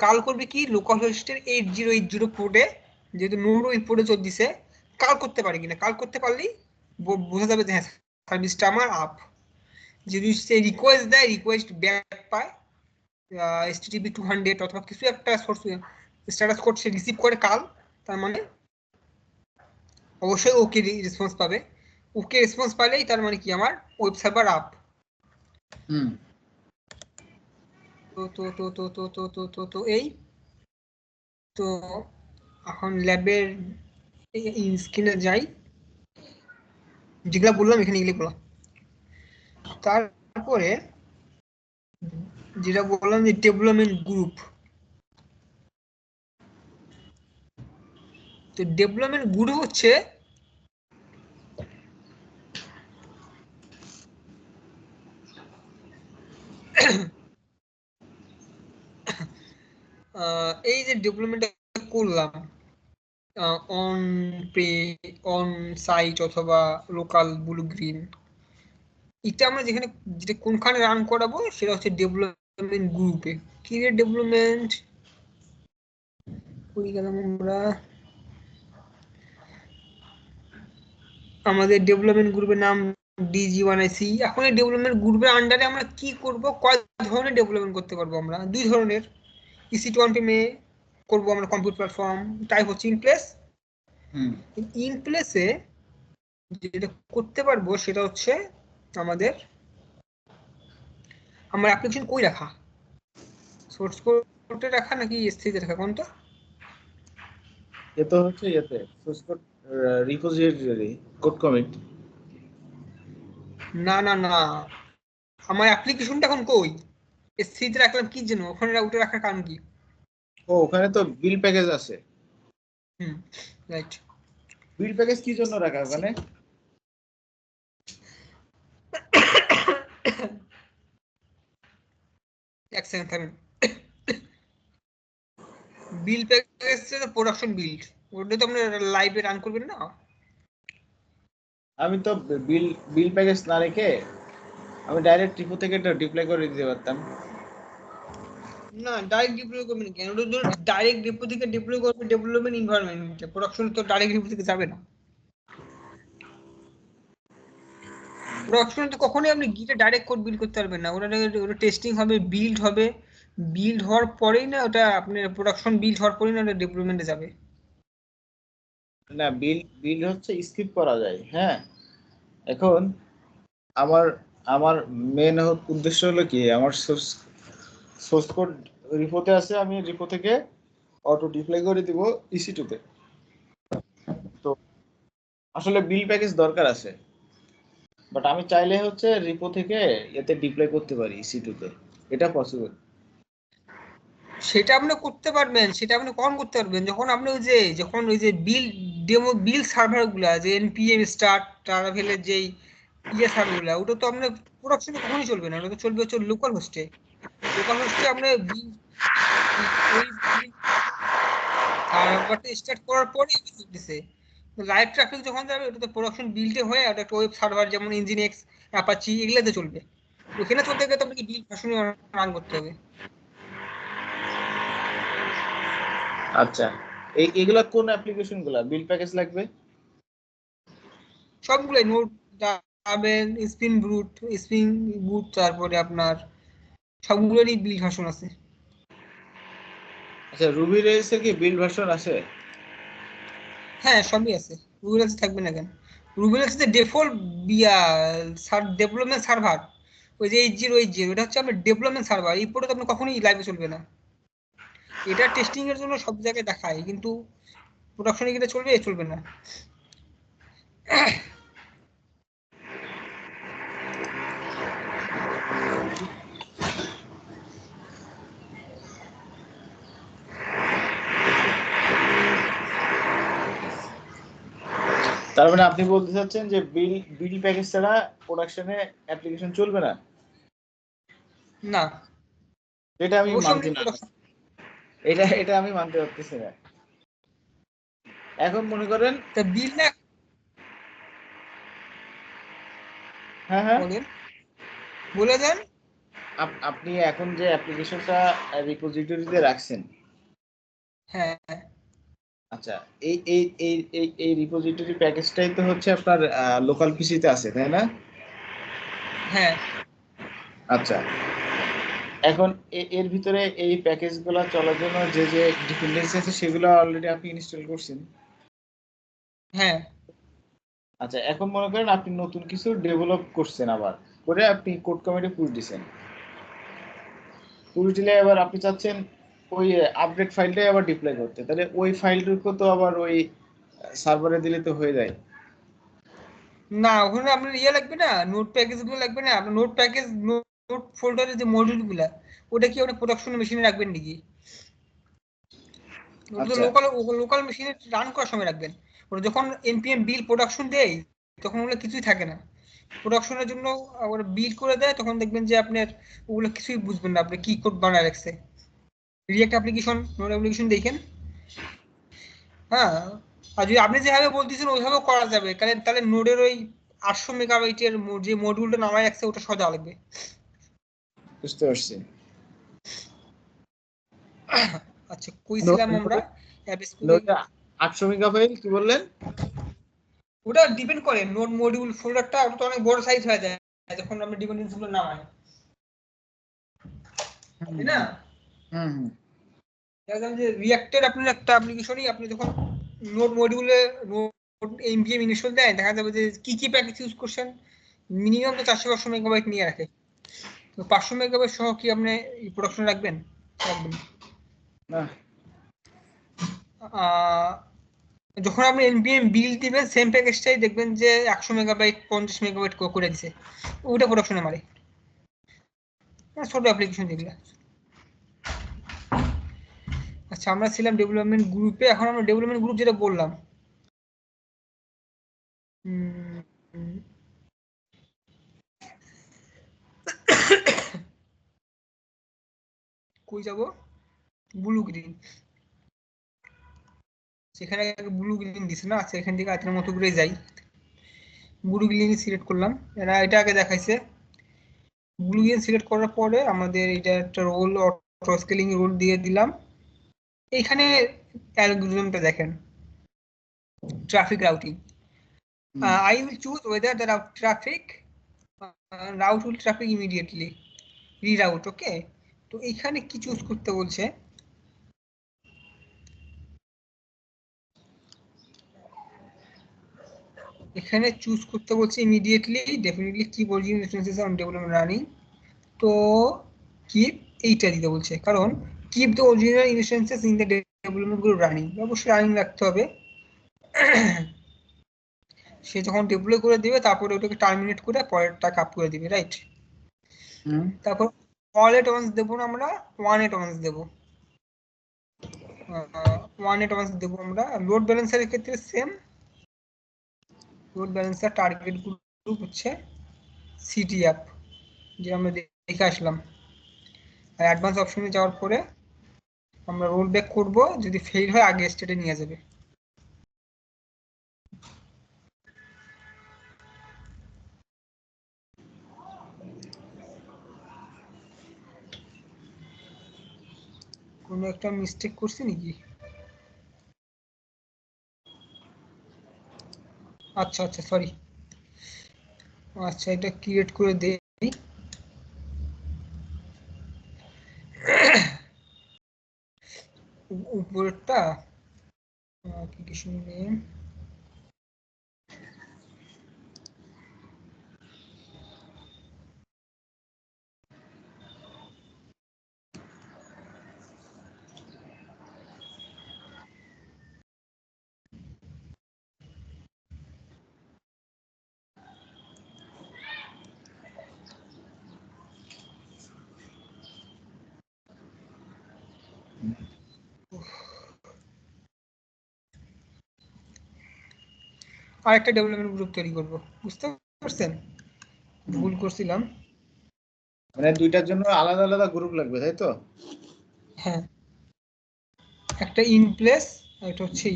কাল করবে কি লোকাল হোস্টের 8080 পোর্টে, যেহেতু নোড ওই পোর্টে চলতেছে, কাল করতে পারে কিনা, কাল করতে পারলেই বোঝা যাবে যে হ্যাঁ সার্ভিসটা আমার আপ। যদি সে রিকোয়েস্ট দেয়, রিকোয়েস্ট ব্যাক পায় HTTP 200 অথবা কিছু একটা সোর্স স্ট্যাটাস কোড সে রিসিভ করে কাল, তার মানে অবশ্যই ওকে রেসপন্স পাবে। ওকে রেসপন্স পাইলেই তার মানে কি আমার ওয়েব সার্ভার আপ। তো তো তো তো তো তো তো তো তো এই তো এখন ল্যাবের স্ক্রিনে যাই, যেগুলা বললাম এখানে এগুলি বললাম। তারপরে যেটা বললাম যে ডেভেলপমেন্ট গ্রুপ, তো ডেভেলপমেন্ট গ্রুপ হচ্ছে এই যে ডেভেলপমেন্ট করলাম অন অন সাইট অথবা লোকাল ব্লু গ্রিন, এটা আমরা যেখানে যেটা কোনখানে রান করাবো সেটা হচ্ছে ডেভেলপমেন্ট গ্রুপে। ক্রিয়েট ডেভেলপমেন্ট কই গেলাম আমরা, আমাদের ডেভেলপমেন্ট গ্রুপের নাম DG1IC। এখন এই ডেভেলপমেন্ট গ্রুপের আন্ডারে আমরা কি করব, কয় ধরনের ডেভেলপমেন্ট করতে পারবো আমরা? দুই ধরনের। EC20 মে করবো আমরা কম্পিউটার প্ল্যাটফর্ম, টাইপ হচ্ছে ইনপ্লেস। ইনপ্লেসে যেটা করতে পারবো সেটা হচ্ছে আমাদের আমার অ্যাপ্লিকেশন কই রাখা, সোর্স কোডে রাখা নাকি S3 তে রাখা কোনটা? এটা হচ্ছে এতে source code repository code commit. না না না, আমার অ্যাপ্লিকেশনটা এখন কই? S3 তে রাখলাম কি জন্য, ওখানে ওটা রাখার কারণ কি? ও ওখানে তো বিল প্যাকেজ আছে। রাইট। বিল প্যাকেজ কি জন্য রাখা ওখানে? এক সেকেন্ড থামেন। বিল প্যাকেজ প্রোডাকশন বিল্ড, ওটা তো আপনার লাইভে রান করবেন না। আমি তো বিল বিল প্যাকেজ না রেখে আমি ডাইরেক্ট রিপো থেকে এটা ডিপ্লয় করে দিতে পারতাম। না ডাইরেক্ট ডিপ্লয় করবেন কেন, ওটা ধরুন ডাইরেক্ট রিপো থেকে ডিপ্লয় করবে ডেভেলপমেন্ট এনভায়রনমেন্টে, প্রোডাকশন তো ডাইরেক্ট রিপো থেকে যাবে না। প্রোডাকশনে তো কখনোই আপনি গিটে ডাইরেক্ট কোড বিল্ড করতে পারবেন না, ওটা টেস্টিং হবে, বিল্ড হবে, বিল্ড হওয়ার পরেই না ওটা আপনার প্রোডাকশন বিল্ড হওয়ার পরেই না ওটা ডেভেলপমেন্টে যাবে। না বিল বিল হচ্ছে স্কিপ করা যায়। হ্যাঁ এখন আমার আমার মেন উদ্দেশ্য হলো কি, আমার সোর্স কোড রিপোতে আছে, আমি রিপো থেকে অটো ডিপ্লয় করে দিব EC2 তে। তো আসলে বিল প্যাকেজ দরকার আছে, বাট আমি চাইলে হচ্ছে রিপো থেকে এতে ডিপ্লয় করতে পারি EC2 তে, এটা পসিবল। সেটা আপনি করতে পারবেন, সেটা আপনি কখন করতে পারবেন, যখন আপনি যখন ওই যে বিল সার্ভার গুলা যে npm স্টার্ট টারাভেলের যেই সার্ভার গুলা, ওটা তো আপনার প্রোডাকশনে কখনোই চলবে না, ওটা তো চলবে হচ্ছে লোকাল হোস্টে। লোকাল হোস্টে আপনি ওই সার্ভারটা স্টার্ট করার পরে চলতেছে। লাইভ ট্রাফিক যখন যাবে ওটা তো প্রোডাকশন বিল্ডে হয়ে ওটা একটা ওয়েব সার্ভার যেমন ইনজিনিক্স অ্যাপাচি এগুলাতে চলবে। ওখানে চলতে গেলে তো আপনাকে বিল ভার্সনে রান করতে হবে। আচ্ছা এগুলা কোন অ্যাপ্লিকেশন গুলা বিল প্যাকেজ লাগবে? সবগুলোই নোট যাবেন, স্প্রিং বুট, তারপরে আপনার সবগুলোরই বিল ভার্সন আছে। আচ্ছা রুবি রেইলস এর কি বিল ভার্সন আছে? হ্যাঁ সবই আছে, রুবিলেক্স থাকবে না কেন? রুবিলেক্স যে ডিফল্ট বিয়া ডেভেলপমেন্ট সার্ভার, ওই যে 8080 এটা হচ্ছে আপনার ডেভেলপমেন্ট সার্ভার, এই পরে তো আপনি কখনোই লাইভে চলবে না। এটা টেস্টিং এর জন্য সব জায়গায় দেখায়, কিন্তু প্রোডাকশনে গেলে চলবে না। তার মানে আপনি বলতে চাচ্ছেন যে বিল প্যাকেজ ছাড়া প্রোডাকশনে অ্যাপ্লিকেশন চলবে না? না, এটা আমি অবশ্যই মানতে না, এটা আমি মানতে পারতেছি না। এখন মনে করেন, তা বিল না, হ্যাঁ হ্যাঁ, বলেন, বলে দেন। আপনি এখন যে অ্যাপ্লিকেশনটা রিপোজিটরিতে রাখছেন, হ্যাঁ আচ্ছা, এই এই এই এই এই রিপোজিটরি প্যাকেজটাই তো হচ্ছে আপনার লোকাল পিসিতে আছে, তাই না? হ্যাঁ আচ্ছা, এখন এর ভিতরে এই প্যাকেজগুলো চলার জন্য যে যে ডিপেন্ডেন্সি আছে সেগুলো অলরেডি আপনি ইনস্টল করছেন। হ্যাঁ আচ্ছা, এখন মনে করেন আপনি নতুন কিছু ডেভেলপ করছেন, আবার করে আপনি কোড কমিটি পুশ দিছেন। পুশ দিলে এবার আপনি চাচ্ছেন ওই আপডেট ফাইলটাই আবার ডিপ্লয় করতে, তাহলে ওই ফাইলটুকু তো আবার ওই সার্ভারে দিলে তো হয়ে যায়। না, ওখানে আপনার ইয়ে লাগবে না, নোট প্যাকেজ গুলো লাগবে না, আপনার নোট প্যাকেজ, নোট ফোল্ডারের যে মডিউল গুলা, ওটা কি আপনি প্রোডাকশন মেশিনে রাখবেন নাকি? ওটা তো আচ্ছা লোকাল, লোকাল মেশিনে রান করার সময় রাখবেন। ওটা যখন npm বিল প্রোডাকশন দেয়, তখন ওগুলো কিছুই থাকে না। প্রোডাকশনের জন্য ওরা বিল করে দেয়, তখন দেখবেন যে আপনার ওগুলো কিছুই বুঝবেন না, আপনি কি কোড বানায় রাখছে। রিয়েক্ট অ্যাপ্লিকেশন, নোট অ্যাপ্লিকেশন দেখেন। হ্যাঁ, আর যদি আপনি যেভাবে বলতেছেন ওইভাবেও করা যাবে, কারণ তাহলে নোডের ওই 800 মেগাবাইটের যে মডিউলটা নামায় রাখছে ওটা সোজা লাগবে। বুঝতে পারছি। আচ্ছা, কইছিলাম আমরা অ্যাপস্কুলে। নোটটা 800 মেগা ফাইল কি বললেন? ওটা ডিপেন্ড করে, নোড মডিউল ফোল্ডারটা ওটা তো অনেক বড় সাইজ হয়ে যায় যখন আমরা ডিপেন্ডেন্সি গুলো নামাই, হুম তাই না? হুম হুম। দেখেন যে রিঅ্যাক্টের আপনার একটা অ্যাপ্লিকেশনই আপনি যখন নোড মডিউলে নোড এমভিএম ইনস্টল দেয়, দেখা যাবে যে কি কি প্যাকেজ ইউজ করছেন, মিনিমাম তো 400-500 মেগাবাইট নিয়ে রাখে। তো 500 মেগাবাইট সহ কি আপনি প্রোডাকশন রাখবেন? রাখবেন না। আহ, যখন আপনি npm বিল দিবেন, সেম প্যাকেজটাই দেখবেন যে 100 মেগাবাইট 50 মেগাবাইট করে দিছে, ওটা প্রোডাকশনে মারে। ছোট অ্যাপ্লিকেশন যেগুলো। আচ্ছা, আমরা ছিলাম ডেভেলপমেন্ট গ্রুপে, এখন আমরা ডেভেলপমেন্ট গ্রুপ যেটা বললাম, কই যাব? ব্লু গ্রিন, সেখানে ব্লু গ্রিন দিছে না, আচ্ছা এখান থেকে আজকের মতো করে যাই। ব্লু গ্রিন সিলেক্ট করলাম, এরা এটা আগে দেখাইছে। ব্লু গ্রিন সিলেক্ট করার পরে আমাদের এটা একটা রোল, অটো স্কেলিং রোল দিয়ে দিলাম। এইখানে অ্যালগরিদমটা দেখেন, traffic routing. I will choose whether the route will traffic immediately, reroute, ওকে। তো এইখানে কি চুজ করতে বলছে? এখানে চুজ করতে বলছে immediately, definitely keep original instances on development running. তো কিপ এইটা দিতে বলছে, কারণ keep the original instances in the development group running, অবশ্যই রানিং রাখতে হবে। সে যখন ডেপ্লয় করে দিবে তারপরে ওটাকে টার্মিনেট করে পরেরটা কাপ করে দিবে, রাইট? তারপর অল এট ওয়ান্স দেবো না, আমরা ওয়ান এট ওয়ান্স দেবো। ওয়ান এট ওয়ান্স দেবো আমরা। লোড ব্যালেন্সারের ক্ষেত্রে same, load balancer target group হচ্ছে সিটি অ্যাপ, যে আমরা দেখে আসলাম। আর অ্যাডভান্স অপশনে যাওয়ার পরে আমরা রোল ব্যাক করব, যদি ফেল হয় আগে স্টেটে নিয়ে যাবে। কোনো একটা মিস্টেক করছি নাকি? আচ্ছা আচ্ছা, সরি। আচ্ছা, এটা ক্রিয়েট করে দেই। উপরেরটা অ্যাপ্লিকেশন নেম, আরেকটা ডেভেলপমেন্ট গ্রুপ তৈরি করব, বুঝতে পারছেন? ভুল করছিলাম। মানে দুইটার জন্য আলাদা আলাদা গ্রুপ লাগবে, তাই তো? হ্যাঁ, একটা ইন প্লেস, একটা হচ্ছে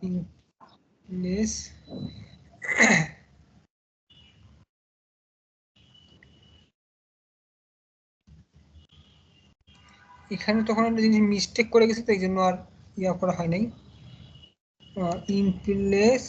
ইন প্লেস। এখানে তখন একটা জিনিস মিস্টেক করে গেছি, তো এই জন্য আর করা হয় নাই। ইন প্লেস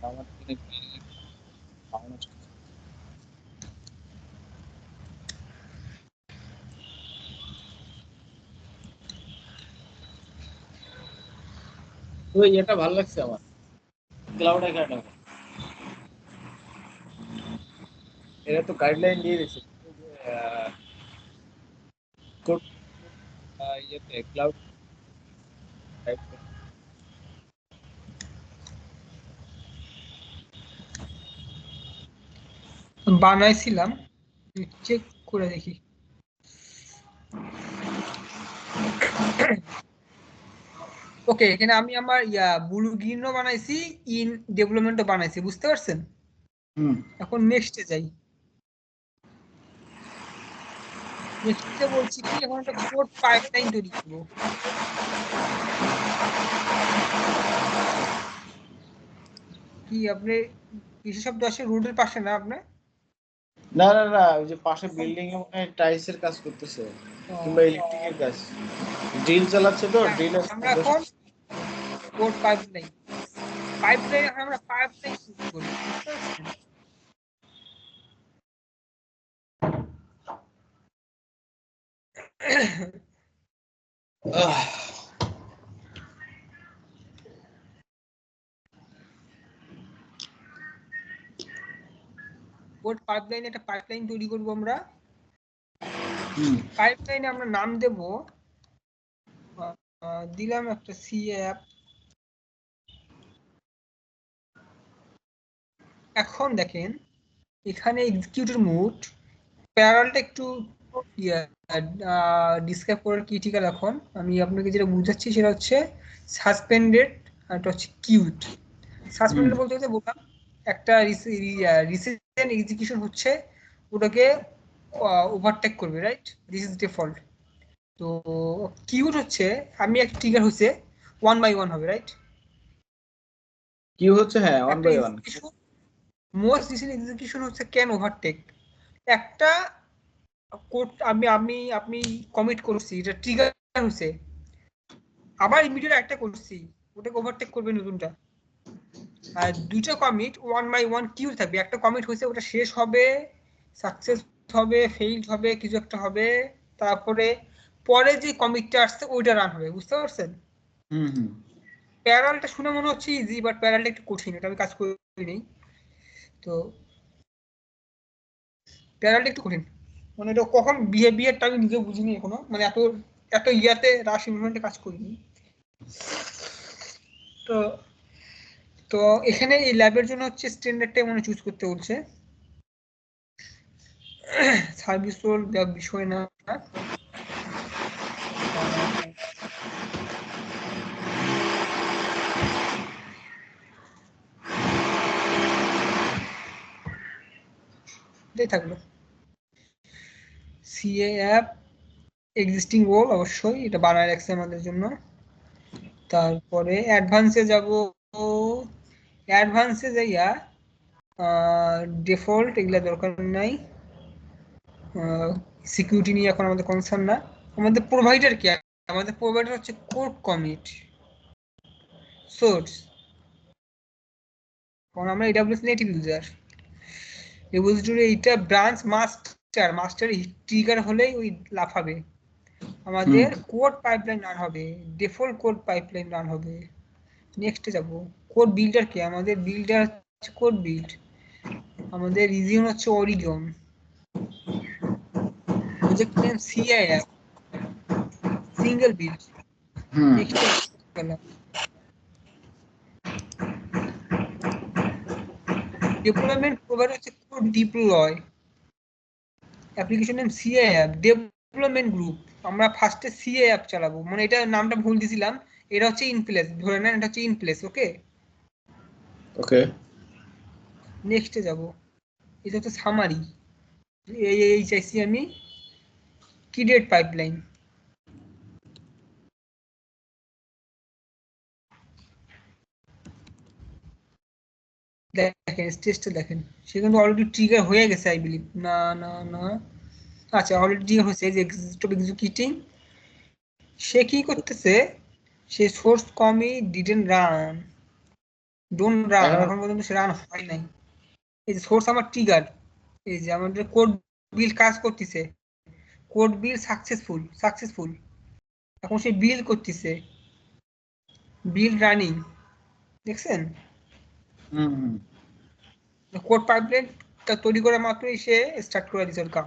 আমার তো এটা ভালো লাগছে আমার, ক্লাউড একাডেমি। এরা তো গাইডলাইন দিয়ে দিচ্ছে কোড ইয়েতে ক্লাউড বানাইছিলাম, চেক করে দেখি। ওকে, এখানে আমি আমার ব্লু গ্রিনও বানাইছি, ইন ডেভেলপমেন্টও বানাইছি, বুঝতে পারছেন? এখন নেক্সটে যাই। নেক্সটে বলছি কি, এখন একটা কোড পাইপলাইন তৈরি করব। কি আপনি বিশেষজ্ঞ আসে রোডের পাশে না আপনি? না না না, ওই যে পাশে বিল্ডিং এ মনে হয় টাইলস এর কাজ করতেছে কিংবা ইলেকট্রিকের কাজ, ড্রিল চালাচ্ছে তো ড্রিল। আমরা এখন কোড পাইপলাইন এখন আমরা পাইপলাইন তৈরি করব, বুঝতে পারছেন? কোড পাইপলাইন, একটা পাইপলাইন তৈরি করব আমরা। পাইপলাইনে আমরা নাম দেব, দিলাম একটা সি অ্যাপ। এখন দেখেন এখানে এক্সিকিউটের মোড প্যারালটা একটু ডিসক্রাইব করার ক্রিটিক্যাল। এখন আমি আপনাকে যেটা বুঝাচ্ছি সেটা হচ্ছে সাসপেন্ডেড, আর এটা হচ্ছে কিউট। সাসপেন্ডেড বলতে হচ্ছে বললাম একটা রিসেন্ট এক্সিকিউশন হচ্ছে, ওটাকে ওভারটেক করবে, রাইট? This is default. তো কিউট হচ্ছে আমি একটা ট্রিগার হচ্ছে 1 by 1 হবে, রাইট? কি হচ্ছে? হ্যাঁ, ওয়ান একটা by one. Execution, most recent execution হচ্ছে ক্যান ওভারটেক। একটা কোড আপনি কমিট করছি, এটা ট্রিগার হচ্ছে, আবার ইমিডিয়েট একটা করছি, ওটাকে ওভারটেক করবে নতুনটা। আর দুইটা কমিট 1 by 1 কিউ থাকবে। একটা কমিট হয়েছে, ওটা শেষ হবে, সাকসেস হবে, ফেইল্ড হবে, কিছু একটা হবে, তারপরে পরে যে কমিটটা আসছে ওইটা রান হবে, বুঝতে পারছেন? প্যারালটা শুনে মনে হচ্ছে ইজি, বাট প্যারালটা একটু কঠিন, এটা আমি কাজ করিনি। তো প্যারালটা একটু কঠিন, মানে এটা কখন বিহেভিয়ারটা আমি নিজে বুঝিনি এখনো, মানে এত এত ইয়াতে রাশ ইনভেন্টে কাজ করিনি। তো তো এখানে এই ল্যাবের জন্য হচ্ছে স্ট্যান্ডার্ডটাই মনে চুজ করতে বলছে। সার্ভিস রোল বিষয় না, এটাই থাকলো। সিএ অ্যাপ এক্সিস্টিং রোল, অবশ্যই এটা বানায় রাখছে আমাদের জন্য। তারপরে অ্যাডভান্সে যাব, অ্যাডভান্সে যাইয়া ডিফল্ট এগুলা দরকার নাই, সিকিউরিটি নিয়ে এখন আমাদের কনসার্ন না। আমাদের প্রোভাইডার কি? আমাদের প্রোভাইডার হচ্ছে কোড কমিট সোর্স, কারণ আমরা এডব্লিউএস নেটিভ ইউজার। রিপোজিটরি এইটা ব্রাঞ্চ মাস্টার ট্রিগার হলেই ওই লাফাবে, আমাদের কোড পাইপলাইন রান হবে, ডিফল্ট কোড পাইপলাইন রান হবে। নেক্সটে যাব, কোড বিল্ডার কে? আমাদের বিল্ডার হচ্ছে কোড বিল্ড, আমাদের রিজিয়ন হচ্ছে Oregon, project name CI app, single build. Next গেলাম, ডেভেলপমেন্ট প্রোভাইডার হচ্ছে code deploy, application name CI app, development group. আমরা ফার্স্টে সিআই অ্যাপ চালাবো, মানে এটা নামটা ভুল দিছিলাম, এটা হচ্ছে ইন প্লেস, ধরে নেন এটা হচ্ছে ইন প্লেস। ওকে ওকে, নেক্সটে যাব, এটা হচ্ছে সামারি, এই চাইছি আমি ক্রিয়েট পাইপলাইন। দেখেন স্টেজটা দেখেন, সে কিন্তু অলরেডি ট্রিগার হয়ে গেছে আই বিলিভ। না না না, আচ্ছা অলরেডি ট্রিগার হয়েছে, যে এক্সিকিউটিং। সে কি করতেছে, সে সোর্স কমি ডিডেন্ট রান, ডোন্ট রান, এখন পর্যন্ত সে রান হয় নাই। এই যে সোর্স আমার ট্রিগার, এই যে আমাদের কোড বিল কাজ করতেছে, কোড বিল সাকসেসফুল, এখন সে বিল করতেছে, বিল রানিং, দেখছেন কোড পাইপলাইনটা তৈরি করা মাত্রই সে স্টার্ট করে দিচ্ছে ওর কাম।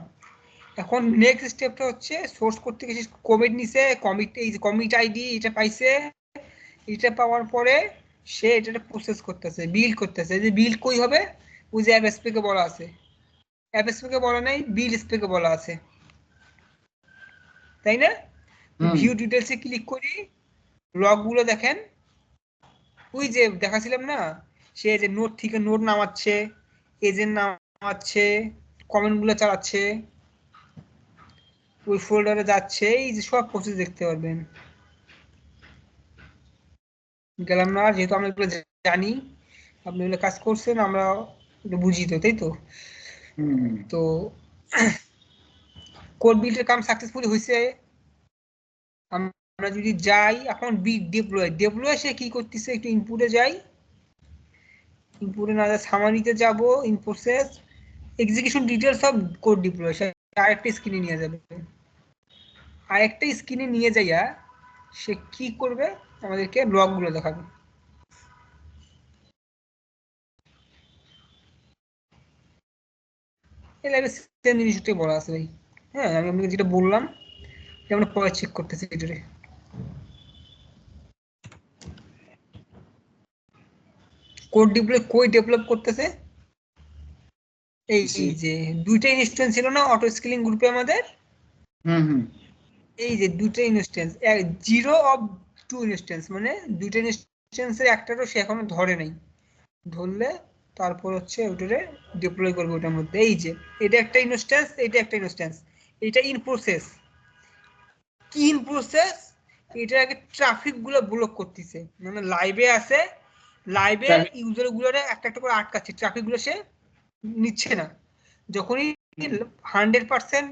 এখন নেক্সট স্টেপটা হচ্ছে সোর্স করতে গেছে, কমিট নিছে, কমিট, এই যে কমিট আইডি এটা পাইছে, এটা পাওয়ার পরে সে এটা প্রসেস করতেছে, বিল্ড করতেছে। যে বিল্ড কই হবে, ওই যে অ্যাপ স্পেকে বলা আছে, অ্যাপ স্পেকে বলা নাই, বিল্ড স্পেকে বলা আছে, তাই না? ভিউ ডিটেলসে ক্লিক করি, লগগুলো দেখেন, ওই যে দেখাছিলাম না, সে যে নোট থেকে নোট নামাচ্ছে, এজেন্ট নামাচ্ছে, কমেন্টগুলো চালাচ্ছে, ওই ফোল্ডারে যাচ্ছে, এই যে সব প্রসেস দেখতে পারবেন। গেলাম না, যেহেতু আমরা এগুলো জানি, আপনি এগুলো কাজ করছেন, আমরা বুঝি তো, তাই তো? তো কোড বিল্ডের কাম সাকসেসফুলি হয়েছে। আমরা যদি যাই এখন ডেপ্লয় সে কি করতেছে, একটু ইনপুটে যাই, ইনপুটে না যা সামারিতে যাব, in process execution details of code deploy, সে আরেকটা স্ক্রিনে নিয়ে যাবে, আরেকটা স্ক্রিনে নিয়ে যাইয়া সে কি করবে, আমাদেরকে ব্লকগুলো দেখাবে। এই লাইভে সেম জিনিসটাই বলা আছে ভাই। হ্যাঁ, আমি আপনাকে যেটা বললাম আমরা পরে চেক করতেছি এটারে। কোড ডিপ্লয় কই ডেভেলপ করতেছে, এই যে দুইটা ইনস্ট্যান্স ছিল না অটো স্কেলিং গ্রুপে আমাদের, এই যে দুইটা instance, zero of two instance, মানে দুইটা ইনস্ট্যান্সের একটারও সে এখনো ধরে নাই, ধরলে তারপর হচ্ছে ওটারে ডিপ্লয় করবে ওটার মধ্যে। এই যে এটা একটা ইনস্ট্যান্স, এটা একটা ইনস্ট্যান্স, এটা ইন প্রসেস। কি ইন প্রসেস, এটা আগে ট্রাফিক গুলো ব্লক করতেছে, মানে লাইভে আছে, লাইভে ইউজার গুলোরে একটা একটা করে আটকাচ্ছে, ট্রাফিক গুলো সে নিচ্ছে না। যখনই 100%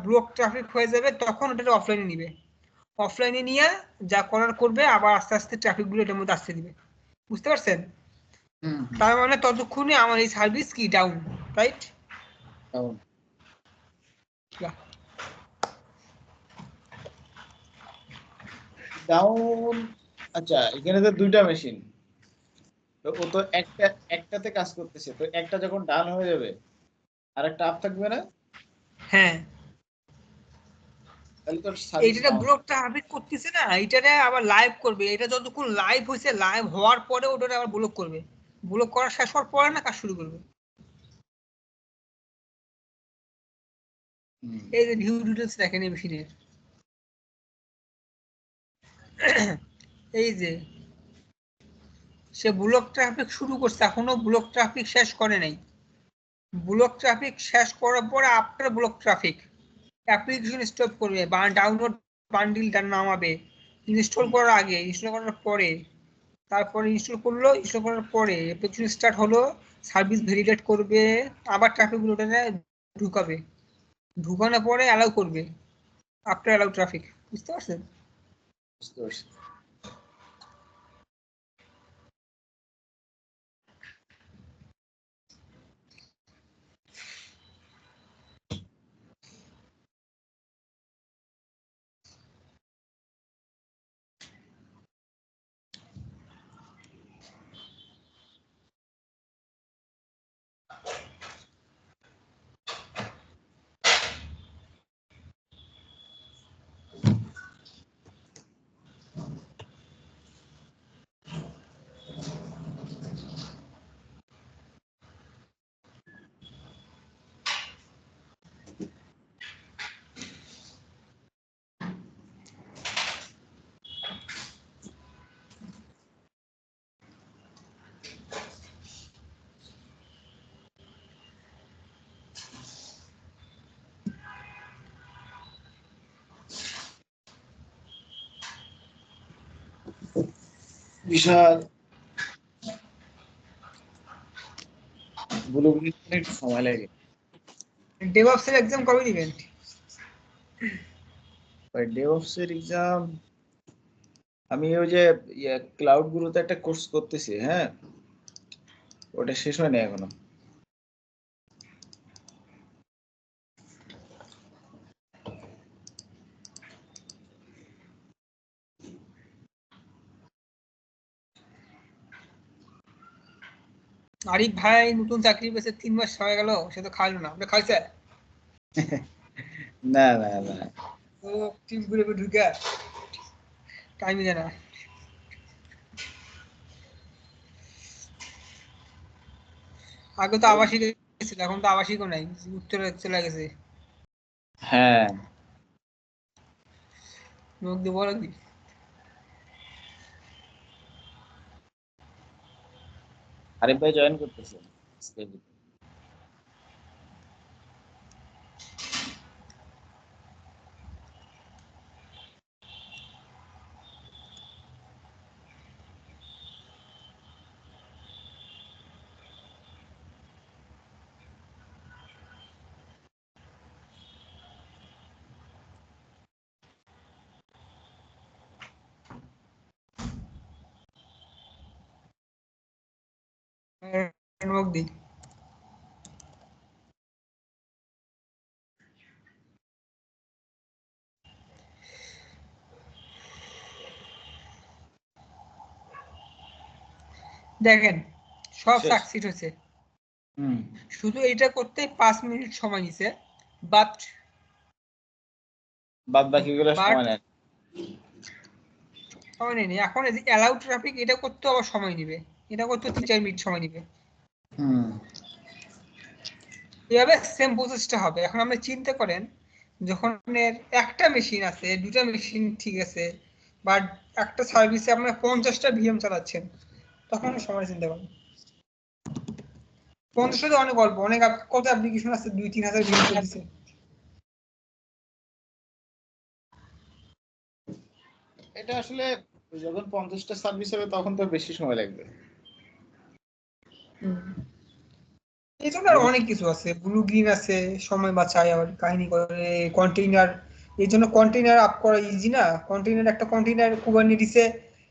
ব্লক ট্রাফিক হয়ে যাবে তখন ওটা অফলাইনে নিবে, অফলাইনে নিয়ে যা করার করবে, আবার আস্তে আস্তে ট্রাফিক গুলো এটার মধ্যে আসতে দিবে। বুঝতে পারছেন? তার মানে ততক্ষণে আমার এই সার্ভিস কি ডাউন, রাইট? ডাউন। আচ্ছা, এখানে তো দুইটা মেশিন, তো ও তো একটাতে কাজ করতেছে, তো একটা যখন ডাউন হয়ে যাবে আরেকটা আপ থাকবে না? হ্যাঁ, তাহলে তো সার্ভিস এইটা ডাউন। ব্লক ট্রাফিক করতেছে না, এইটারে আবার লাইভ করবে, এটা যতক্ষণ লাইভ হয়েছে, লাইভ হওয়ার পরে ওটারে আবার ব্লক করবে, ব্লক করা শেষ হওয়ার পরে না কাজ শুরু করবে। এই যে ভিউ ডিটেলস দেখেন এই মেশিনের, এই যে সে ব্লক ট্রাফিক শুরু করছে, এখনো ব্লক ট্রাফিক শেষ করে নাই, ব্লক ট্রাফিক শেষ করার পরে after block traffic application stop করবে বা ডাউনলোড বান্ডিলটা নামাবে, ইনস্টল করার আগে, ইনস্টল করার পরে, তারপরে ইনস্টল করলো, ইনস্টল করার পরে অ্যাপ্লিকেশন স্টার্ট হলো, সার্ভিস ভ্যালিডেট করবে, আবার ট্রাফিকগুলো ঢুকাবে, ঢুকানোর পরে অ্যালাউ করবে, আফটার অ্যালাউ ট্রাফিক। বুঝতে পারছেন? বুঝতে পারছি। বিশাল ব্লু গ্রিন একটু সময় লাগে। ডেভঅপস এর এক্সাম কবে দিবেন? ভাই ডেভঅপস এর এক্সাম আমি ওই যে ক্লাউড গুলোতে একটা কোর্স করতেছি, হ্যাঁ ওটা শেষ হয়নি এখনো। আরিফ ভাই নতুন চাকরি পেয়েছে 3 মাস হয়ে গেল, সে তো খাইলো না, আপনি খাইছে? না না না, ও টিম গ্রুপে ঢুকে টাইমই দেয় না। আগে তো আবাসিক ছিল, এখন তো আবাসিকও নাই, উত্তরে চলে গেছে। হ্যাঁ লোক দিয়ে বলো কি? আরিফ ভাই জয়েন করতেছে। লোক দিই। দেখেন সব শেষ। সাকসিড হয়েছে, হুম। শুধু এটা করতে 5 মিনিট সময় নিছে। বাট বাদ বাকি গুলো বাট সময় নেয়। সময় নেই, এখন এই যে অ্যালাউ ট্রাফিক এটা করতেও আবার সময় নিবে, এটা করতে 3-4 মিনিট সময় নিবে। হুম। এভাবে সেম প্রসেসটা হবে। এখন আপনি চিন্তা করেন, যখন আপনার একটা মেশিন আছে, দুটা মেশিন ঠিক আছে, বাট একটা সার্ভিসে আপনার 50টা ভিএম চালাচ্ছেন, তখন সময় চিন্তা করেন। 50টা অনেক অল্প, অনেক কত অ্যাপ্লিকেশন আছে 2-3 হাজার ভিএম চলতেছে। এটা আসলে যখন 50টা সার্ভিস হবে তখন তো বেশি সময় লাগবে। এই জন্য আর অনেক কিছু আছে, ব্লু গ্রিন আছে, সময় বাঁচায়, আবার কাহিনী করে কন্টেইনার। এই জন্য কন্টেইনার আপ করা ইজি না, কন্টেইনার একটা কন্টেইনার কুবারনেটিসে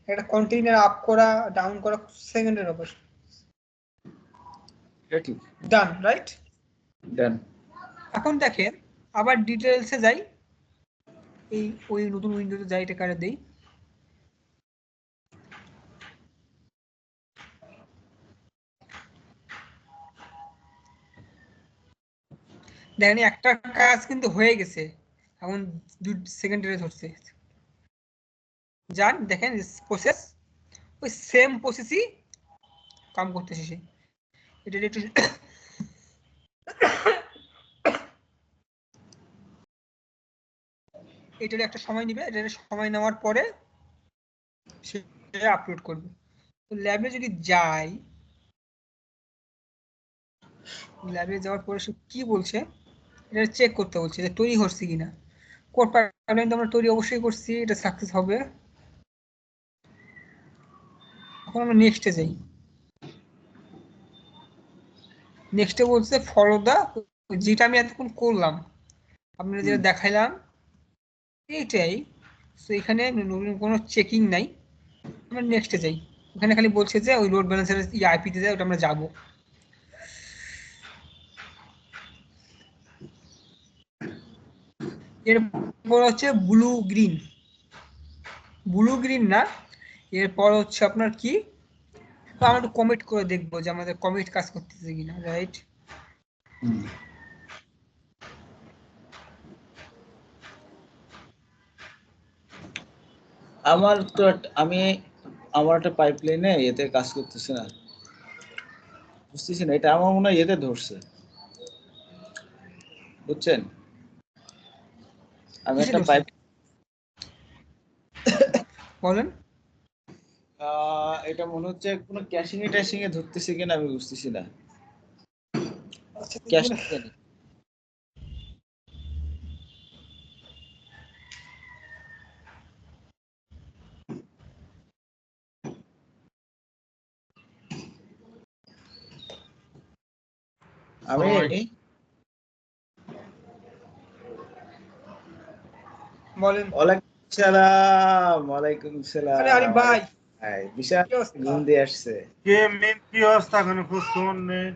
একটা কন্টেইনার আপ করা ডাউন করা সেকেন্ডের ব্যাপার। এটা ঠিক। ডান, রাইট? ডান। এখন দেখেন, আবার ডিটেলসে যাই, এই ওই নতুন উইন্ডোতে যাই, এটা কারে দেই। দেখেন একটা কাজ কিন্তু হয়ে গেছে, এখন 2 সেকেন্ডে ধরছে। যান দেখেন প্রসেস, ওই সেম প্রসেসই কাম করতেছে সে। এটা একটু এটার একটা সময় নিবে, এটার সময় নেওয়ার পরে সে আপলোড করবে। তো ল্যাবে যদি যাই, ল্যাবে যাওয়ার পরে সে কি বলছে এটা চেক করতে বলছে যে তৈরি হচ্ছে কিনা। কোড পাইপলাইন তো আমরা তৈরি অবশ্যই করছি, এটা সাকসেস হবে। এখন আমরা নেক্সটে যাই। নেক্সটে বলছে ফলো দা, যেটা আমি এতক্ষণ করলাম, আপনারা যেটা দেখাইলাম এইটাই। তো এখানে কোনো চেকিং নাই, আমরা নেক্সটে যাই। এখানে খালি বলছে যে ওই লোড ব্যালেন্সের আইপিতে যায়, ওটা আমরা যাবো। এরপর হচ্ছে ব্লু গ্রিন, ব্লু গ্রিন না, এরপর হচ্ছে আপনার কি, তো আমরা একটু কমিট করে দেখবো যে আমাদের কমিট কাজ করতেছে কিনা, রাইট? আমার তো আমি আমার একটা পাইপলাইনে এতে কাজ করতেছে না, বুঝতেছি না। এটা আমার মনে হয় এতে ধরছে, বুঝছেন? আমি কিসে একটা ধরছে পাইপ বলেন? এটা মনে হচ্ছে কোনো ক্যাশিং এ ট্যাশিং এ ধরতেছে কিনা আমি বুঝতেছি না। আচ্ছা ক্যাশিং জানি। আমি বলেন। ওয়ালাইকুম সালাম। আরে আরিফ ভাই, বিশাল কি অবস্থা? ঘুম দিয়ে আসছে। কে মেন কি অবস্থা কোনো খোঁজ খবর নেই।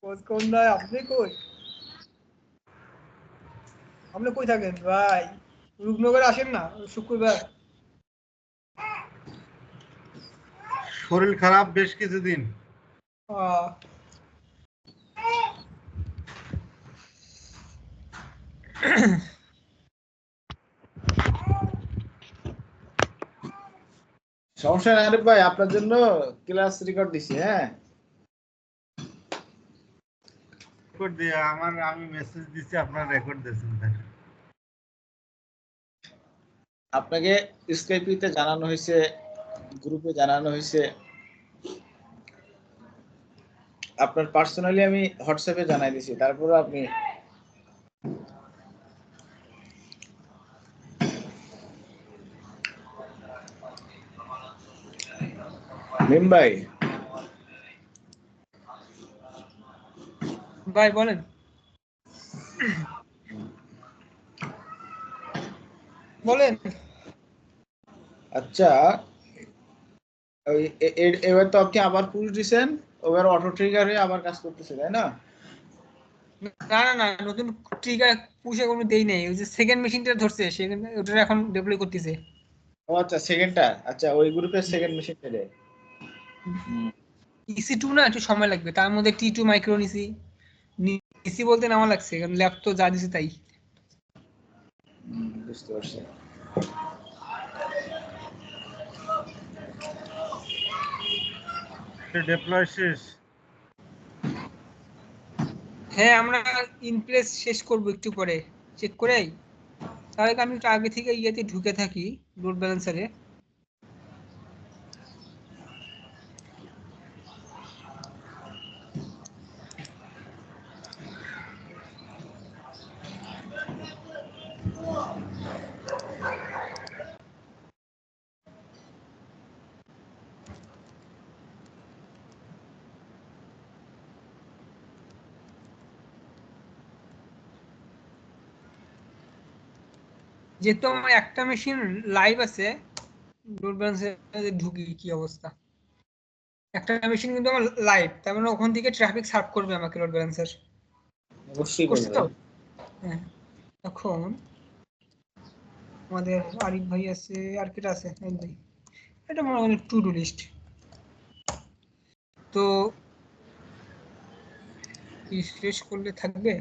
খোঁজ কোন নাই, আপনি কই? আপনি কই থাকেন ভাই? রূপনগরে আসেন না শুক্রবার? শরীর খারাপ বেশ কিছুদিন। আহ, সমস্যা নাই আরিফ ভাই, আপনার জন্য ক্লাস রেকর্ড দিছি। হ্যাঁ, রেকর্ড দিয়ে আমি মেসেজ দিছি, আপনার রেকর্ড দিয়েছেন তাই। আপনাকে স্কাইপিতে জানানো হয়েছে, গ্রুপে জানানো হয়েছে, আপনার পার্সোনালি আমি হোয়াটসঅ্যাপে জানাই দিছি, তারপরে আপনি মিম ভাই। ভাই বলেন। বলেন। আচ্ছা, ওই এবার তো আপনি আবার পুশ দিছেন, ওবার অটো ট্রিগার হয়ে আবার কাজ করতেছে, তাই না? না না না, নতুন ট্রিগার পুষে কোনো দেই নাই, ওই যে সেকেন্ড মেশিনটা ধরছে সেখানে ওটা এখন ডেপ্লয় করতেছে। ও আচ্ছা, সেকেন্ডটা, আচ্ছা ওই গ্রুপের সেকেন্ড মেশিন পেলে। ইসি2 না, একটু সময় লাগবে, তার মধ্যে টি2 মাইক্রো নিছি। নিছি বলতে নামা লাগছে, কারণ ল্যাব তো যা দিছে তাই। বুঝতে পারছি। ডিপ্লয় শেষ। হ্যাঁ, আমরা ইনপ্লেস শেষ করব একটু পরে, চেক করেই। তাহলে আমি একটু আগে থেকে ইয়েতে ঢুকে থাকি, লোড ব্যালেন্সারে। যেহেতু আমার একটা মেশিন লাইভ আছে, লোড ব্যালেন্সারে ঢুকি কি অবস্থা। একটা মেশিন কিন্তু আমার লাইভ, তার মানে ওখান থেকে ট্রাফিক সার্ভ করবে আমাকে লোড ব্যালেন্সার। অবশ্যই করছে করবে। তো? হ্যাঁ। এখন আমাদের আরিফ ভাই আছে, আর কেটা আছে, এই ভাই। এটা মনে হয় টু ডু লিস্ট। তো রিফ্রেশ করলে থাকবে,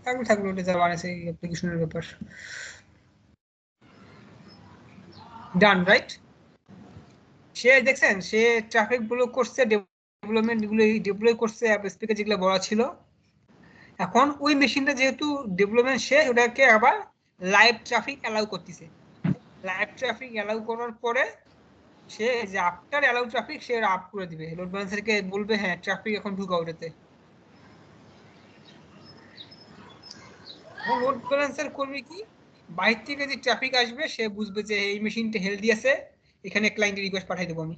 থাকবে থাকবে, ওটা যা বানাইছে এই অ্যাপ্লিকেশনের ব্যাপার। ডান, রাইট। সে দেখছেন, সে ট্রাফিক গুলো করছে, ডেভেলপমেন্ট গুলো ডিপ্লয় করছে, অ্যাপ স্পেকে যেগুলো বলা ছিল। এখন ওই মেশিনটা যেহেতু ডেভেলপমেন্ট, সে ওটাকে আবার লাইভ ট্রাফিক অ্যালাউ করতেছে। লাইভ ট্রাফিক অ্যালাউ করার পরে সে যে আফটার অ্যালাউ ট্রাফিক সে আপ করে দিবে, লোড ব্যালেন্সারকে বলবে হ্যাঁ ট্রাফিক এখন ঢুকা ওটাতে। লোড ব্যালেন্সার করবে কি, বাইরে থেকে যে ট্রাফিক আসবে সে বুঝবে যে এই মেশিনটা হেলদি আছে, এখানে ক্লায়েন্টের রিকোয়েস্ট পাঠিয়ে দেবো আমি।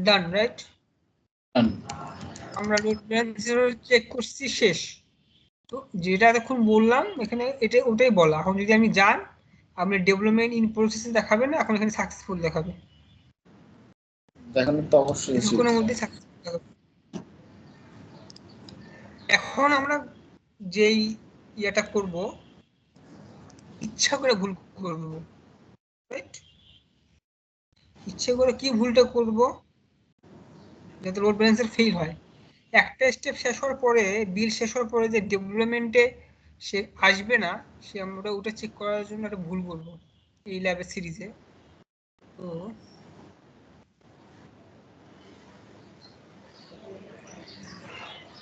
ডান, রাইট। আমরা লোড ব্যালেন্সার চেক করছি, শেষ। তো যেটা এখন বললাম এখানে, এটা ওটাই বলা। এখন যদি আমি যান, আপনি ডেভেলপমেন্ট ইন প্রসেসে দেখাবে না, এখন এখানে সাকসেসফুল দেখাবে, দেখানো তো অবশ্যই উচিত। কিছুক্ষণের মধ্যে সাকসেসফুল দেখাবে। এখন আমরা যেই ইয়েটা করব, ইচ্ছা করে ভুল করব, রাইট? ইচ্ছে করে কি ভুলটা করব, যাতে লোড ব্যালেন্সার ফেল হয়। একটা স্টেপ শেষ হওয়ার পরে, বিল শেষ হওয়ার পরে যে ডেভেলপমেন্টে সে আসবে না, সে আমরা ওটা চেক করার জন্য একটা ভুল করব। এই ল্যাবের সিরিজে। তো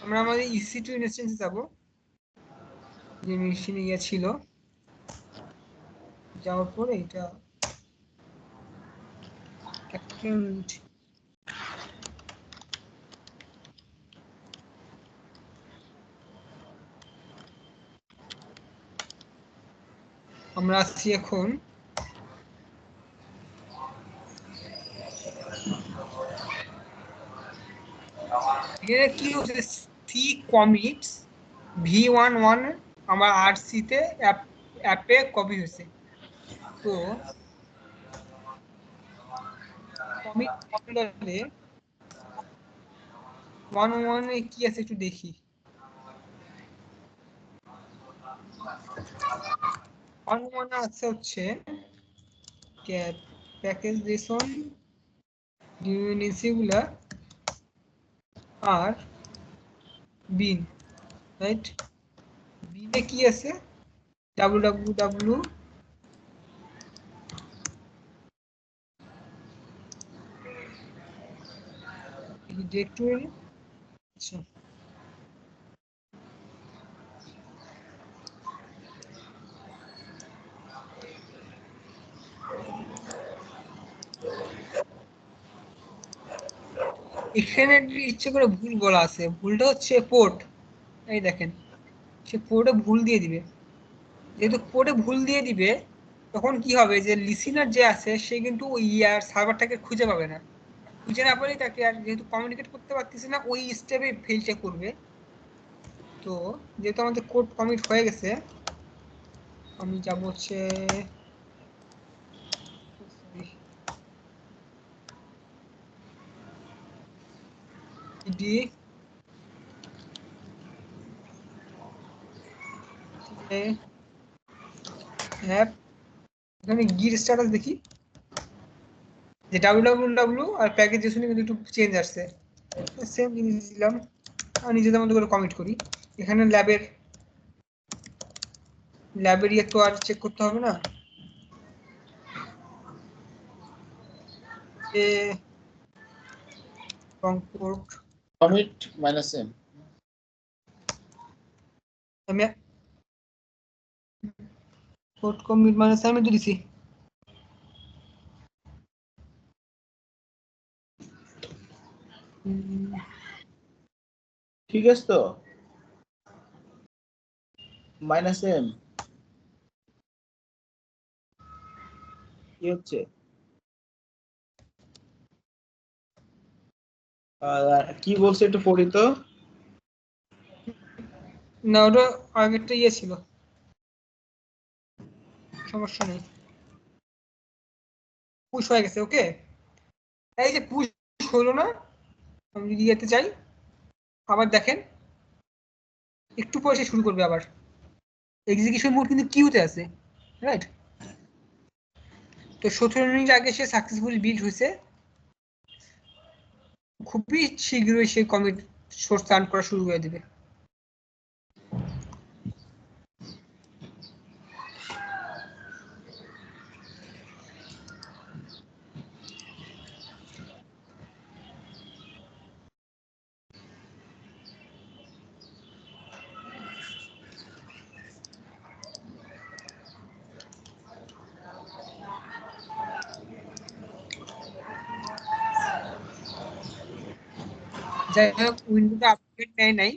আমরা আমাদের EC2 ইনস্ট্যান্সে যাব, যে মেশিনে ইয়ে ছিল, যাওয়ার পরে এটা একটা মিনিট, আমরা আসছি এখন এখানে কি হচ্ছে, সি কমিটস V11 আমার RC তে অ্যাপে কপি হয়েছে। তো কমিট ফোল্ডারে 11 এ কি আছে একটু দেখি। 11 আছে হচ্ছে প্যাকেজ জেসন ডিপেন্ডেন্সিগুলা আর বিন, রাইট? বিনে কি আছে, www ডিরেক্টরি। আচ্ছা, এখানে ইচ্ছে করে ভুল বলা আছে, ভুলটা হচ্ছে পোর্ট। এই দেখেন, সে পোর্টে ভুল দিয়ে দিবে। যেহেতু পোর্টে ভুল দিয়ে দিবে, তখন কি হবে, যে লিসেনার যে আছে সে কিন্তু ওই ইয়ার সার্ভারটাকে খুঁজে পাবে না। খুঁজে না পেলেই তাকে আর যেহেতু কমিউনিকেট করতে পারতেছে না, ওই স্টেপে ফেলটা করবে। তো যেহেতু আমাদের কোড কমিট হয়ে গেছে, আমি যাব হচ্ছে অ্যাপ, এখানে গিট স্ট্যাটাস দেখি যে www আর প্যাকেজ জেসনে কিন্তু একটু চেঞ্জ আসছে। সেম জিনিস দিলাম আর নিজেদের মতো করে কমিট করি। এখানে ল্যাবের ইয়ে তো আর চেক করতে হবে না, যে পোর্ট কমিট -m আমি পোর্ট কমিট আমি তো দিছি। ঠিক আছে তো, -m কি হচ্ছে? কি বলছে একটু পড়ি তো। না, ওটা আগেরটা ইয়ে ছিল, সমস্যা নেই, পুশ হয়ে গেছে। ওকে, এই যে পুশ হলো না, আমি যদি ইয়েতে যাই, আবার দেখেন একটু পরে সে শুরু করবে আবার। এক্সিকিউশন মোড কিন্তু কিউতে আছে, রাইট? তো 17 মিনিট আগে সে সাকসেসফুলি বিল্ড হয়েছে। খুবই শীঘ্রই সে কমিট সোর্স রান করা শুরু করে দেবে। যাই হোক, উইন্ডোতে আপডেট নেয় নাই,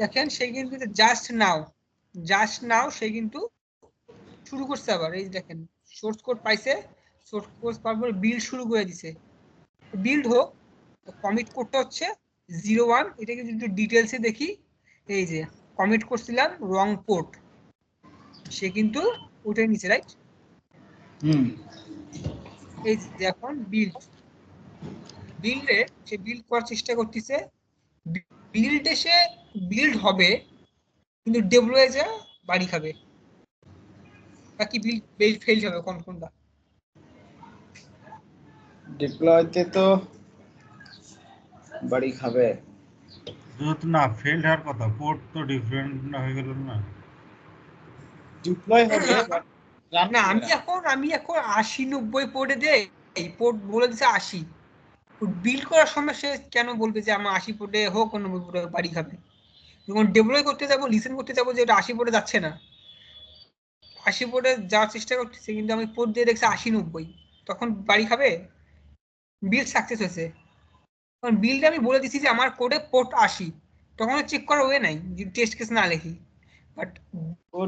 দেখেন সে কিন্তু জাস্ট নাও সে কিন্তু শুরু করছে আবার। এই দেখেন, সোর্স কোড পাইছে, সোর্স কোড পাওয়ার পরে বিল্ড শুরু করে দিছে। বিল্ড হোক, কমিট কোডটা হচ্ছে 01। এটাকে যদি ডিটেলসে দেখি, এই যে কমিট করছিলাম রং পোর্ট, সে কিন্তু উঠে নিচে, রাইট? এই যে এখন বিল্ডে সে বিল্ড করার চেষ্টা করতেছে। বিল্ডে সে বিল্ড হবে, কিন্তু ডেপ্লয়ে যা বাড়ি খাবে, বাকি বিল্ড ফেল হবে কোনটা? ডিপ্লয়তে তো বাড়ি খাবে। যেহেতু না ফেল্ড হওয়ার কথা, পোর্ট তো ডিফারেন্ট না হয়ে গেল না? ডিপ্লয় হবে, রান না করবে আমি এখন 80-90 পোর্টে দেই, এই পোর্ট বলে দিছে 80, বিল্ড করার সময় সে কেন বলবে যে আমার 80 পোর্টে হোক 90 পোর্টে বাড়ি খাবে? যখন ডেপ্লয় করতে যাবো, লিসেন করতে যাবো যে এটা 80 পোর্টে যাচ্ছে না, 80 পোর্টে যাওয়ার চেষ্টা করতেছে, কিন্তু আমি পোর্ট দিয়ে দেখছি 80-90, তখন বাড়ি খাবে? বিল্ড সাকসেস হয়েছে, কারণ বিল্ডে আমি বলে দিছি যে আমার কোডে পোর্ট 80, তখন চেক করার ওয়ে নাই যদি টেস্ট কেস না লিখি। বাট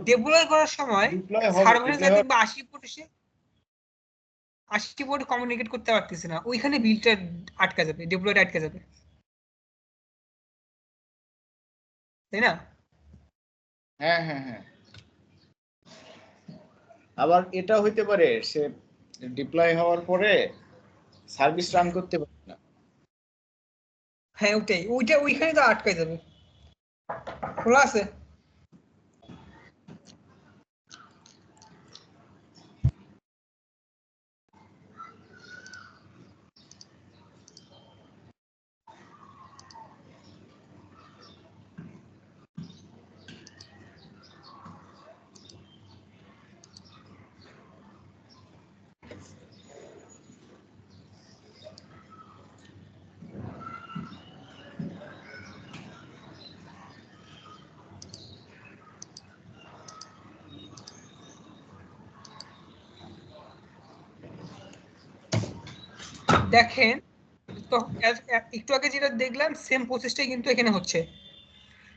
ডেপ্লয় করার সময় ডিপ্লয় হবে, সার্ভারে ডিপ্লয় দেখবা 80 পোর্ট এসে 80 পোর্ট কমিউনিকেট করতে পারতেছে না, ওইখানে বিলটা আটকা যাবে, ডেপ্লয়টা আটকা যাবে, তাই না? হ্যাঁ হ্যাঁ হ্যাঁ। আবার এটা হইতে পারে সে ডিপ্লয় হওয়ার পরে সার্ভিস রান করতে পারে না। হ্যাঁ ওইটা ওইখানে তো আটকাই যাবে। খোলা আছে? দেখেন তো একটু আগে যেটা দেখলাম সেম প্রসেসটাই কিন্তু এখানে হচ্ছে,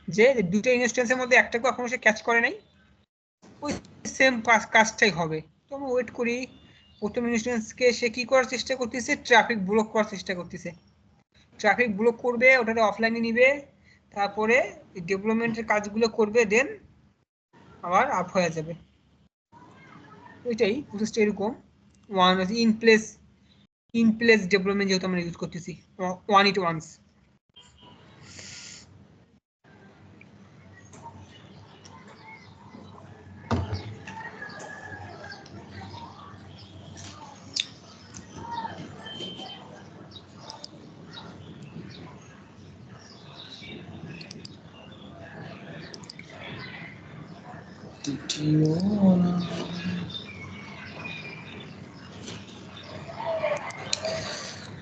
যে দুটো ইনস্ট্যান্সের মধ্যে একটাকে এখনো সে ক্যাচ করে নাই, ওই সেম কাজটাই হবে। তো আমরা ওয়েট করি, প্রথম ইনস্ট্যান্সকে সে কি করার চেষ্টা করতেছে, ট্রাফিক ব্লক করার চেষ্টা করতেছে, ট্রাফিক ব্লক করবে, ওটাকে অফলাইনে নিবে, তারপরে ডেভেলপমেন্টের কাজগুলো করবে, দেন আবার আপ হয়ে যাবে। ওইটাই প্রসেসটা এরকম। ওয়ান ইন প্লেস ডেভেলপমেন্ট যেহেতু আমরা ইউজ করতেছি, ওয়ান ইট ওয়ান্স।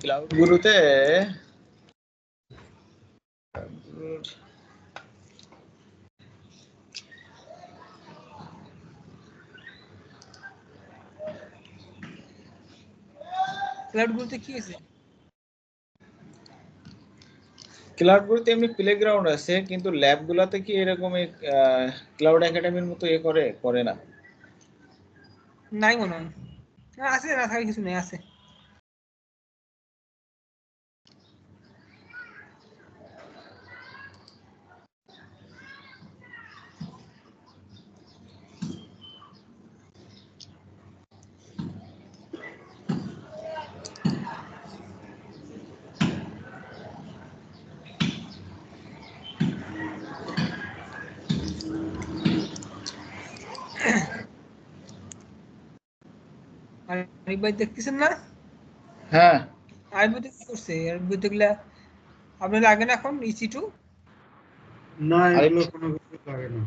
ক্লাউড গুরুতে ক্লাউডগুলোতে কি হয়েছে? ক্লাউড গুলোতে এমনি প্লেগ্রাউন্ড আছে, কিন্তু ল্যাব গুলাতে কি এরকম ক্লাউড একাডেমির মতো করে না। নাই মনে হয়, আছে, না থাকার কিছু নেই, আছে। আরিফ ভাই দেখতেছেন না? হ্যাঁ আরিফ ভাই কি করছে? আরিফ ভাই দেখলে আপনার লাগে না এখন EC2? না, আরে এগুলো কোনো কিছু লাগে না।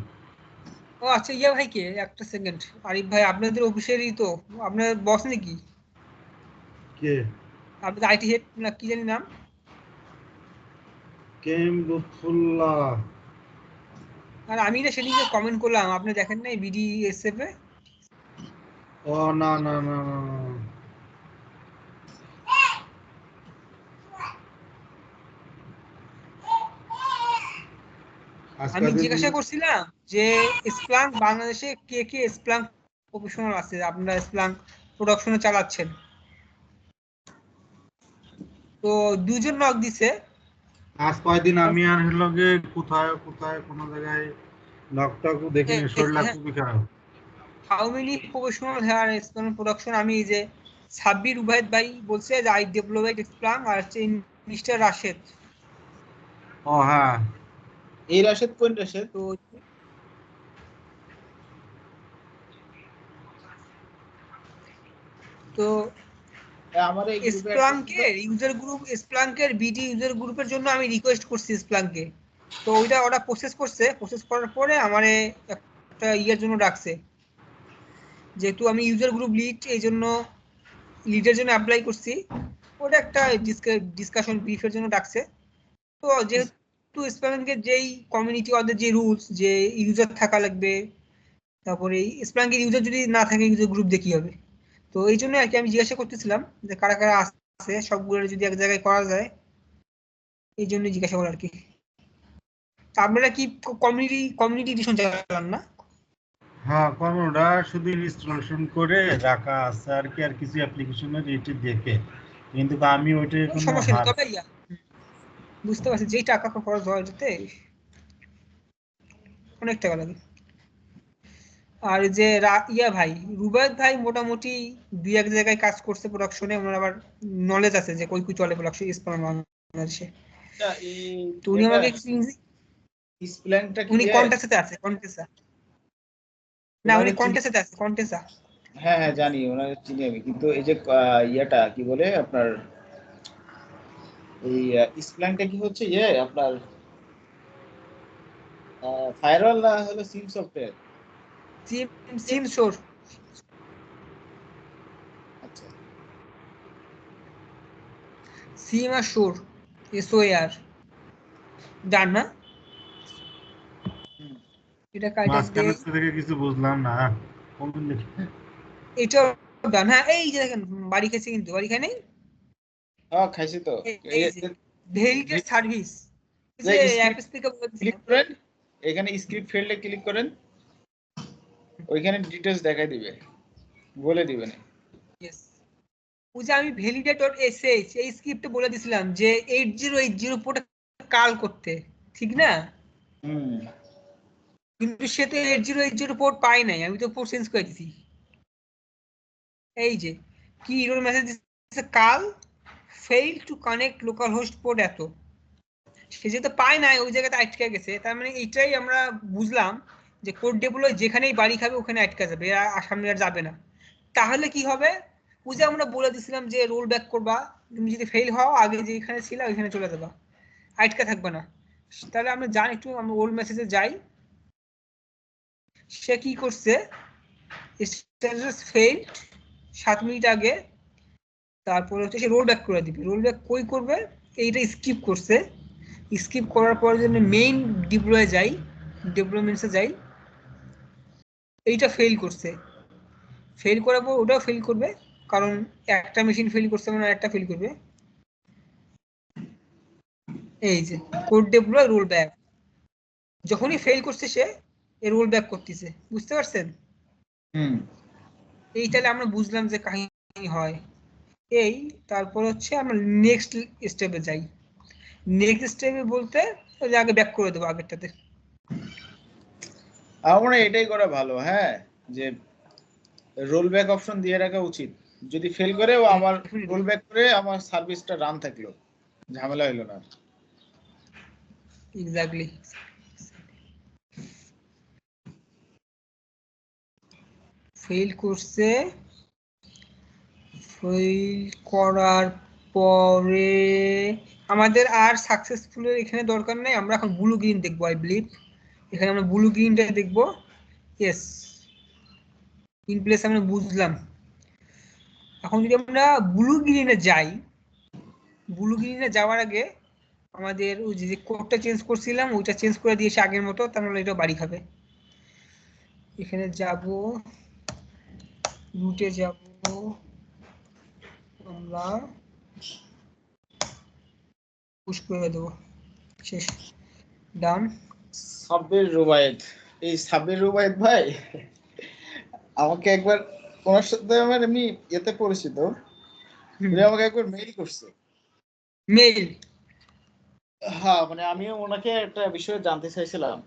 ও আচ্ছা, ইয়া ভাই কে? একটা সেকেন্ড, আরিফ ভাই আপনাদের অফিসেরই তো, আপনার বস নাকি? কে? আপনাদের IT হেড না কি জানি নাম? কেম লুৎফুল্লাহ। আর আমি না সেদিনকে কমেন্ট করলাম, আপনি দেখেন নাই BDSF এ? ও না না না না না। আমি আজকের দিন জিজ্ঞাসা করছিলাম যে স্প্লাঙ্ক বাংলাদেশে কে কে স্প্লাঙ্ক প্রফেশনাল আছে, আপনারা স্প্লাঙ্ক প্রোডাকশনে চালাচ্ছেন? তো দুজন নক দিছে। আজ কয়দিন আমি আর লগে কোথায় কোথায় কোনো জায়গায় নকটক দেখিনি, শরীরটা খুবই খারাপ। How many professional here Splunk production? আমি এই যে সাব্বির উবাইদ ভাই বলছে যে আই ডেভেলপড স্প্লাঙ্ক, আর হচ্ছে মিস্টার রাশেদ। ও হ্যাঁ, এই রাশেদ কোন রাশেদ? তো তো আমার এই গ্রুপে একটা ছিল। স্প্লাঙ্কের বিডি ইউজার গ্রুপের জন্য আমি রিকোয়েস্ট করছি স্প্লাঙ্কে, তো ওরা প্রসেস করার পরে আমারে একটা ইয়ের জন্য ডাকছে, যেহেতু আমি ইউজার গ্রুপ লিড, এই জন্য লিডের জন্য অ্যাপ্লাই করছি, ওটা একটা ডিসকাশন ব্রিফের জন্য ডাকছে। তো যেহেতু স্প্লাঙ্কের যেই কমিউনিটি, ওদের যে রুলস, যে ইউজার থাকা লাগবে, তারপরে স্প্লাঙ্কের ইউজার যদি না থাকে ইউজার গ্রুপ দিয়ে কি হবে, তো এই জন্য আর কি আমি জিজ্ঞাসা করতেছিলাম যে কারা কারা আছে, সবগুলো যদি এক জায়গায় করা যায়, এই জন্য জিজ্ঞাসা করা আর কি। আপনারা কি কমিউনিটি এডিশন চালান না? হ্যাঁ, কোনোটা শুধু ইনস্টলেশন করে রাখা আছে আর কি, আর কিছু অ্যাপ্লিকেশনের রেটে দেখে, কিন্তু আমি ওইটা কোনো সমস্যা নেই, হার তবে বুঝতে পারছি যেই টাকা খরচ হয় যেতে অনেক টাকা লাগে। আর যে ভাই রুবায়ত ভাই মোটামুটি দুই এক জায়গায় কাজ করছে প্রোডাকশনে, ওনার আবার নলেজ আছে যে কই কই চলে প্রোডাকশন বাংলাদেশে। তো উনি আমাকে স্প্ল্যানটা কি উনি কন্টেস্টে আছে, কন্টেস্টা না, উনি কন্টেস্টে আছে, কন্টেস্টা। হ্যাঁ হ্যাঁ জানি, ওনাকে চিনি আমি, কিন্তু এই যে ইয়াটা কি বলে আপনার, এই স্প্ল্যানটা কি হচ্ছে আপনার ফায়ারওয়াল না হলো সিম সফটওয়্যার? সিম শোর। আচ্ছা, সিম আর শোর, SOAR ডান না, এটা কাইটা মাঝখানে থেকে কিছু বুঝলাম না, কোন দিকে? এটা ডান। হ্যাঁ এই যে দেখেন বাড়ি খেয়েছে, কিন্তু বাড়ি খায় নেই, হ্যাঁ খাইছি তো। এই যে ভেরিটেড সার্ভিস, যে অ্যাপ স্পিকার বলে ক্লিক দিছিলাম। করেন, এখানে স্ক্রিপ্ট ফিল্ডে ক্লিক করেন, ওইখানে ডিটেইলস দেখাই দিবে, বলে দিবে না। ইয়েস, ওই যে আমি validate.sh এই স্ক্রিপ্টে বলে দিছিলাম যে 8080 পোর্টে কাল করতে, ঠিক না? হুম, কিন্তু সে তো 8080 পোর্ট পাই নাই, আমি তো পোর্ট চেঞ্জ করে দিছি। এই যে কি এরর মেসেজ দিচ্ছে, কাল fail to connect local host port এত, সে যেহেতু পায় নাই ওই জায়গাতে আটকে গেছে, তার মানে এইটাই আমরা বুঝলাম যে কোড ডেপ্লয় যেখানেই বাড়ি খাবে ওখানে আটকে যাবে, আর সামনে আর যাবে না। তাহলে কি হবে, ওই যে আমরা বলে দিছিলাম যে রোল ব্যাক করবা, তুমি যদি ফেল হও আগে যেখানে ছিল ওইখানে চলে যাবা, আটকে থাকবে না। তাহলে আমরা জানি, একটু আমরা ওল্ড মেসেজে যাই, সে কি করছে, স্ট্যাটাস ফেইল 7 মিনিট আগে, তারপরে হচ্ছে সে রোল ব্যাক করে দিবে। রোল ব্যাক কই করবে, এইটা স্কিপ করছে, স্কিপ করার পর জন্য মেইন ডিপ্লয়ে যাই, ডেভেলপমেন্টসে যাই, এইটা ফেল করছে, ফেল করার পর ওটাও ফেল করবে, কারণ একটা মেশিন ফেল করছে মানে একটা ফেল করবে। এই যে কোড ডেপ্লয় রোল ব্যাক, যখনই ফেল করছে সে এর রোল ব্যাক করতেছে, বুঝতে পারছেন? হুম, এই তাহলে আমরা বুঝলাম যে কাহিনী হয় এই। তারপর হচ্ছে আমরা নেক্সট স্টেপে যাই, নেক্সট স্টেপে বলতে ওই যে আগে ব্যাক করে দেবো আগেরটাতে। আমার এটাই করা ভালো, হ্যাঁ, যে রোল ব্যাক অপশন দিয়ে রাখা উচিত, যদি ফেল করে ও আমার রোল ব্যাক করে আমার সার্ভিসটা রান থাকলো, ঝামেলা হইলো না। এক্স্যাক্টলি। ফেল করছে, ফেল করার পরে আমাদের আর সাকসেসফুলের এখানে দরকার নেই, আমরা এখন ব্লু গ্রিন দেখবো, আই বিলিভ এখানে আমরা ব্লু গ্রিনটা দেখবো। ইয়েস, ইন প্লেস আমরা বুঝলাম। এখন যদি আমরা ব্লু গ্রিনে যাই, ব্লু গ্রিনে যাওয়ার আগে আমাদের ওই যে কোডটা চেঞ্জ করছিলাম ওইটা চেঞ্জ করে দিয়েছে আগের মতো, তাহলে এটা বাড়ি খাবে। এখানে যাব, রুটে যাব আমরা, পুশ করে দেবো, শেষ, ডান। সাব্বির রুবায়েত, এই সাব্বির রুবায়েত ভাই আমাকে একবার, ওনার সাথে আমার এমনি এতে পরিচিত, উনি আমাকে একবার মেইল করছে। মেইল? হ্যাঁ, মানে আমিও ওনাকে একটা বিষয়ে জানতে চাইছিলাম,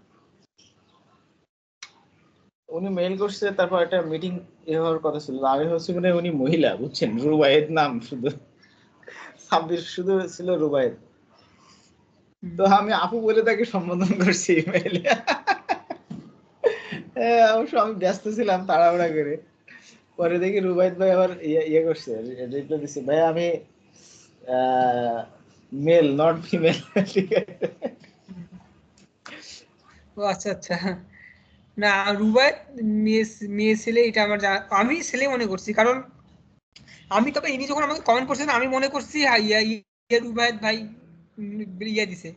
উনি মেইল করছে, তারপর একটা মিটিং হওয়ার কথা ছিল, আমি হচ্ছে মানে উনি মহিলা, বুঝছেন, রুবায়েত নাম, শুধু সাব্বির শুধু ছিল রুবায়েত, তো আমি আপু বলে তাকে সম্বোধন করছি মেইলে। অবশ্য আমি ব্যস্ত ছিলাম তাড়াহুড়া করে, পরে দেখি রুবায়েত ভাই আবার ইয়ে করছে, রিপ্লাই দিচ্ছে, ভাই আমি মেল নট ফিমেল। ঠিক আছে, ও আচ্ছা আচ্ছা, না রুবায়েত মেয়ে ছেলে এটা আমার আমি ছেলে মনে করছি, কারণ আমি তবে ইনি যখন আমাকে কমেন্ট করছেন আমি মনে করছি রুবায়েত ভাই ইয়া দিছে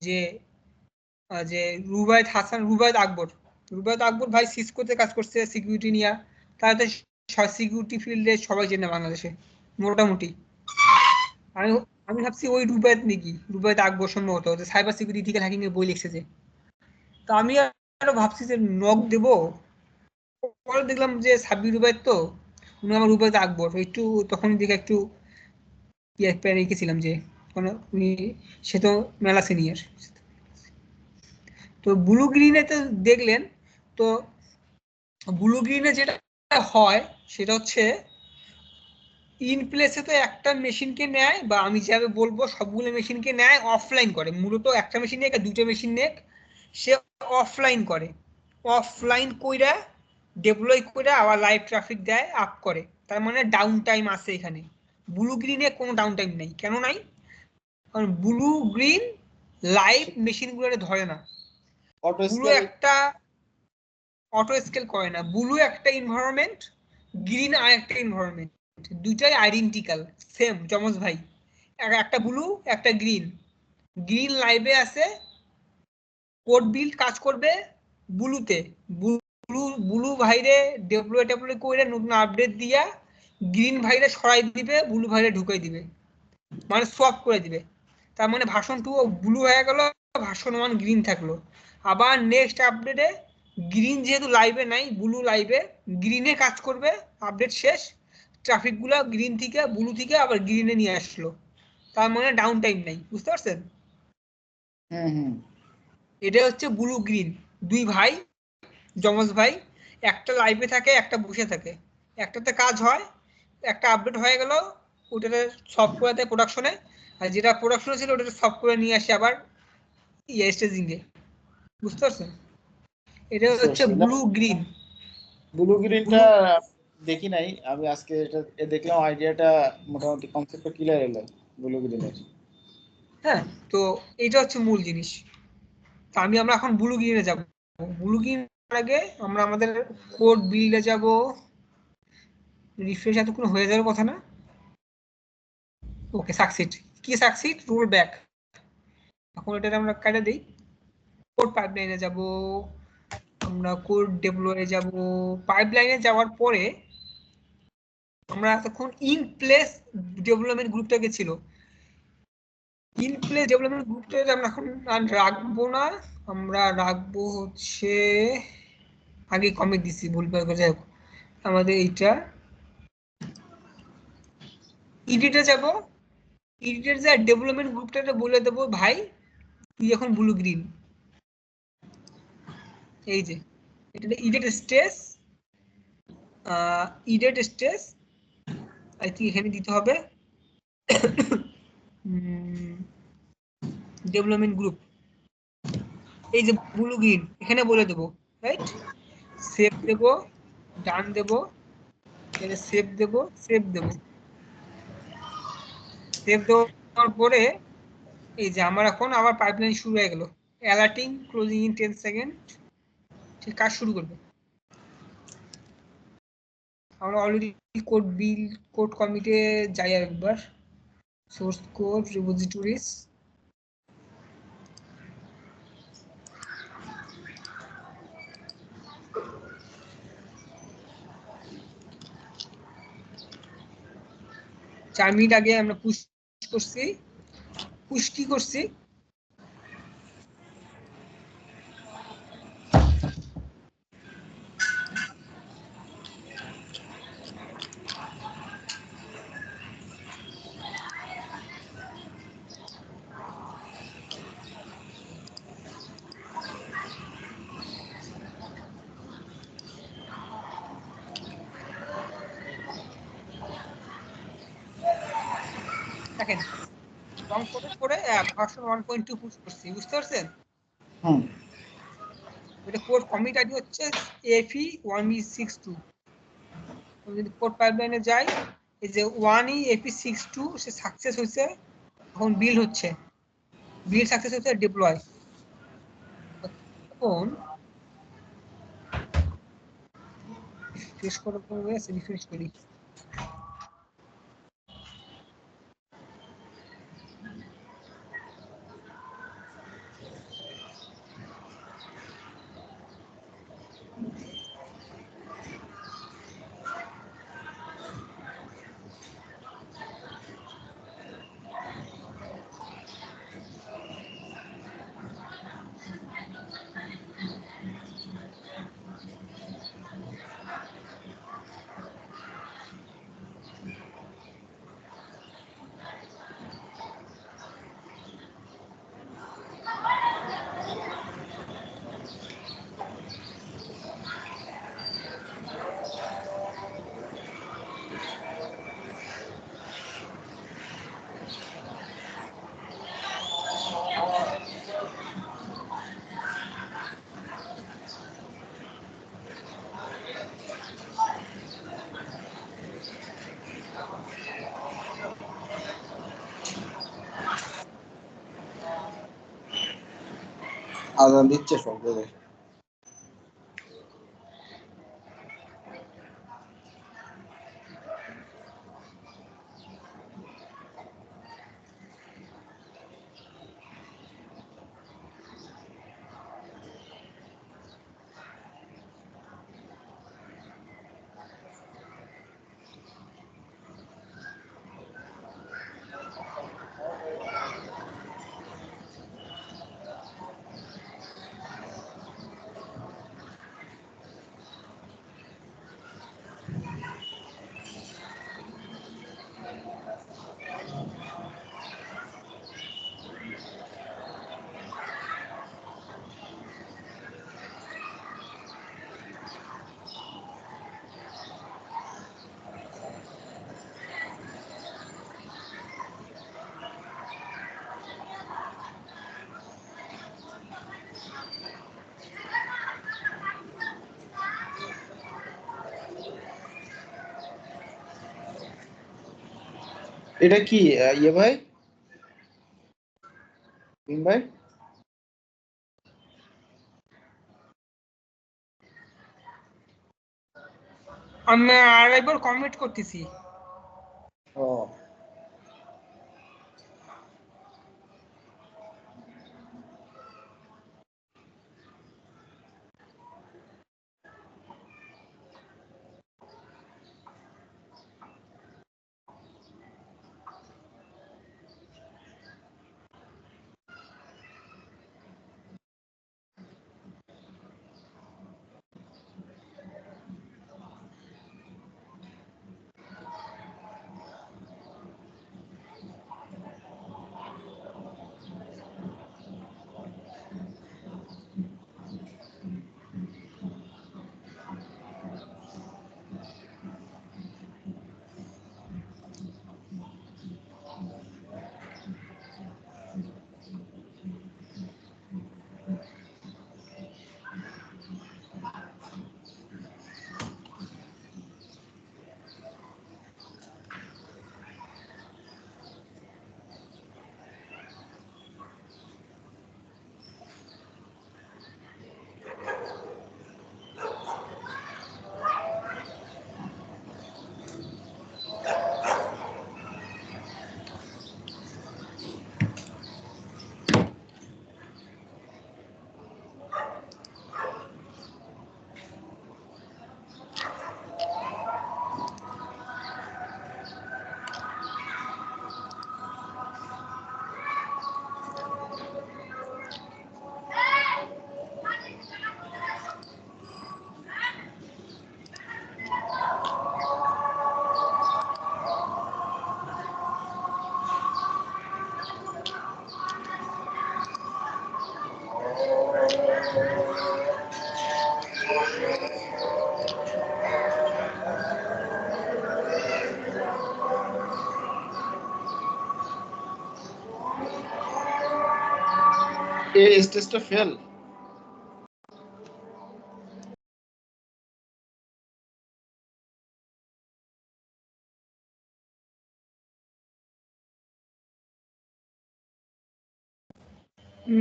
যে যে রুবায়েত হাসান, রুবায়েত আকবর ভাই সিসকোতে কাজ করছে সিকিউরিটি নিয়ে, তাহলে তো সিকিউরিটি ফিল্ডে সবাই চেনে বাংলাদেশে মোটামুটি। আমি আমি ভাবছি ওই রুবায়েত নাকি, রুবায়েত আকবর সম্ভবত, যে সাইবার সিকিউরিটি ইথিক্যাল হ্যাকিং এর বই লিখছে যে। তো আমি আরো ভাবছি যে নক দেব, পরে দেখলাম যে সাব্বির রুবায়েত, তো উনি আমার রুবায়েত আকবর একটু তখন দিকে একটু রেখেছিলাম যে উনি সে তো মেলা সিনিয়র। তো ব্লু গ্রিনে তো দেখলেন, তো ব্লু গ্রিনে যেটা হয় সেটা হচ্ছে ইন প্লেসে তো একটা মেশিনকে নেয়, বা আমি যেভাবে বলবো সবগুলো মেশিনকে নেয় অফলাইন করে, মূলত একটা মেশিন নিয়ে দুটো মেশিন নিয়ে সে অফলাইন করে, অফলাইন কইরা ডেপ্লয় করে আবার লাইভ ট্রাফিক দেয় আপ করে, তার মানে ডাউন টাইম আছে এখানে। ব্লু গ্রিনে কোনো ডাউন টাইম নেই, কেন নাই? কারণ ব্লু গ্রিন লাইভ মেশিনগুলো ধরে না, ব্লু একটা অটো স্কেল করে না, ব্লু একটা এনভায়রনমেন্ট, গ্রিন আর একটা এনভায়রনমেন্ট, দুইটাই আইডেন্টিক্যাল সেম যমজ ভাই, একটা ব্লু একটা গ্রিন। গ্রিন লাইভে আছে কোড বিল্ড কাজ করবে ব্লুতে, ব্লু ভাইরে ডেপ্লয় করে নতুন আপডেট দিয়া গ্রিন ভাইরে সরাই দিবে, ব্লু ভাইরে ঢুকাই দিবে, মানে সোয়াপ করে দিবে। তার মানে ভার্সন 2 ব্লু হয়ে গেল, ভার্সন 1 গ্রিন থাকলো। আবার নেক্সট আপডেটে গ্রিন যেহেতু লাইভে নাই, ব্লু লাইভে গ্রিনে কাজ করবে, আপডেট শেষ ট্রাফিক গুলা গ্রিন থেকে ব্লু থেকে আবার গ্রিনে নিয়ে আসলো, তার মানে ডাউন টাইম নাই। বুঝতে পারছেন? এটা হচ্ছে ব্লু গ্রিন, দুই ভাই যমজ ভাই, একটা লাইভে থাকে একটা বসে থাকে, একটাতে কাজ হয়, একটা আপডেট হয়ে গেল ওটাতে সফটওয়্যার দেয় প্রোডাকশনে, আর যেটা প্রোডাকশনে ছিল ওটাতে সফটওয়্যার নিয়ে আসে আবার স্টেজিং এ। বুঝতে পারছেন? এটা হচ্ছে ব্লু গ্রিন। ব্লু গ্রিনটা দেখি নাই আমি, আজকে এটা দেখলাম, আইডিয়াটা মোটামুটি কনসেপ্টটা ক্লিয়ার হলো ব্লু গ্রিনের। হ্যাঁ, তো এটা হচ্ছে মূল জিনিস। তো আমরা এখন ব্লু গ্রিনে যাব। ব্লু গ্রিন আগে আমরা আমাদের কোড বিল্ডে যাব, রিফ্রেশ এতক্ষণ হয়ে যাওয়ার কথা না? ওকে, সাকসিড। কি সাকসিড? Roll back. এখন এটা আমরা কাটে দিই, কোড পাইপলাইনে যাব, আমরা কোড ডেপ্লয়ে যাব। পাইপলাইনে যাওয়ার পরে আমরা এতক্ষণ ইন প্লেস ডেভেলপমেন্ট গ্রুপটাকে ছিল, ইন প্লেস ডেভেলপমেন্ট গ্রুপটা আমরা এখন আর রাখবো না, আমরা রাখবো হচ্ছে আগে কমিট দিছি ভুলভাল করে, যাই হোক আমাদের এইটা ইডিটে যাব, ইডিটের যা ডেভেলপমেন্ট গ্রুপটাকে বলে দেবো ভাই তুই এখন ব্লু গ্রিন, এই যে এটা edit stage, edit stage I think এখানে দিতে হবে ডেভেলপমেন্ট গ্রুপ, এই যে ব্লু গ্রিন এখানে বলে দেবো, রাইট? সেভ দেব, ডান দেব, এখানে সেভ দেব, সেভ দেব, সেভ দেওয়ার পরে এই যে আমার এখন আবার পাইপলাইন শুরু হয়ে গেল, অ্যালার্টিং ক্লোজিং ইন 10 সেকেন্ড, ঠিক কাজ শুরু করবে। আমরা অলরেডি কোড বিল্ড কোড কমিটে যাই একবার, সোর্স কোড রিপোজিটরিজ, চার মিনিট আগে আমরা পুশ করছি, পুশ কি করছি দেখেন, লং কোডের পরে ভার্সন 1.2 পুশ করছি, বুঝতে পারছেন? এটা কোড কমিট আইডি হচ্ছে AFE1E62। যদি কোড পাইপলাইনে যাই, এই যে 1E AFE62 সে সাকসেস হয়েছে, এখন বিল্ড হচ্ছে, বিল্ড সাকসেস হচ্ছে, ডিপ্লয়। এখন রিফ্রেশ করার পর রিফ্রেশ করি। আজান দিচ্ছে সকালে। এটা কি ইয়ে ভাই, ভাই আমি আরেকবার কমেন্ট করতেছি। ও এই স্টেজটা ফেল।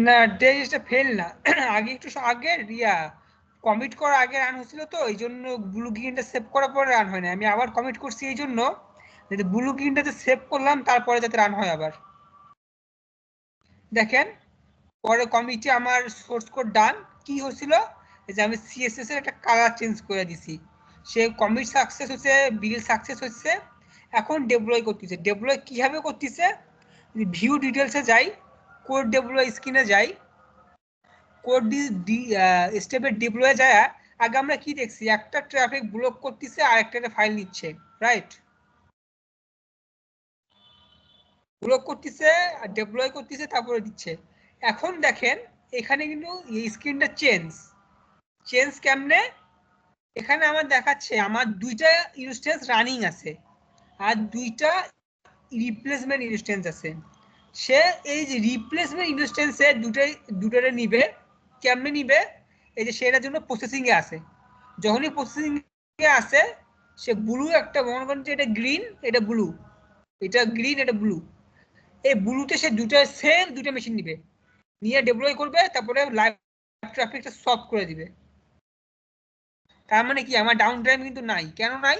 না টেস্টটা ফেল না, আগে একটু আগে রিয়া কমিট করার আগে রান হয়েছিল তো এই জন্য ব্লু গ্রিনটা সেভ করার পরে রান হয় না, আমি আবার কমিট করছি এই জন্য যাতে ব্লু গ্রিনটাতে সেভ করলাম তারপরে যাতে রান হয় আবার। দেখেন পরে কমিটে আমার সোর্স কোড ডান। কি হয়েছিল যে আমি সিএসএস এর একটা কালার চেঞ্জ করে দিছি, সে কমিট সাকসেস হচ্ছে, বিল সাকসেস হচ্ছে। এখন ডেপ্লয় করতেছে। ডেপ্লয় কিভাবে করতেছে, ভিউ ডিটেলসে যাই, কোড ডেপ্লয় স্ক্রিনে যাই, কোড স্টেপের ডিপ্লয়ে যায়। আগে আমরা কি দেখছি, একটা ট্রাফিক ব্লক করতেছে আর একটা ফাইল নিচ্ছে, রাইট? ব্লক করতেছে আর ডেপ্লয় করতেছে তারপরে দিচ্ছে। এখন দেখেন এখানে কিন্তু এই স্ক্রিনটা চেঞ্জ কেমনে, এখানে আমার দেখাচ্ছে আমার দুইটা ইনস্ট্যান্স রানিং আছে আর দুইটা রিপ্লেসমেন্ট ইনস্ট্যান্স আছে। সে এই যে রিপ্লেসমেন্ট ইনস্ট্যান্সে দুটোরে নিবে, কেমনে নিবে, এই যে সেটার জন্য প্রসেসিং এ আছে। যখনই প্রসেসিং এ আসে সে ব্লু একটা, মনে করেন যে এটা গ্রিন এটা ব্লু, এটা গ্রিন এটা ব্লু, এই ব্লুতে সে দুটো মেশিন নিবে, নিয়ে ডেপ্লয় করবে, তারপরে লাইভ ট্রাফিকটা সলভ করে দিবে। তার মানে কি আমার ডাউন টাইম কিন্তু নাই। কেন নাই?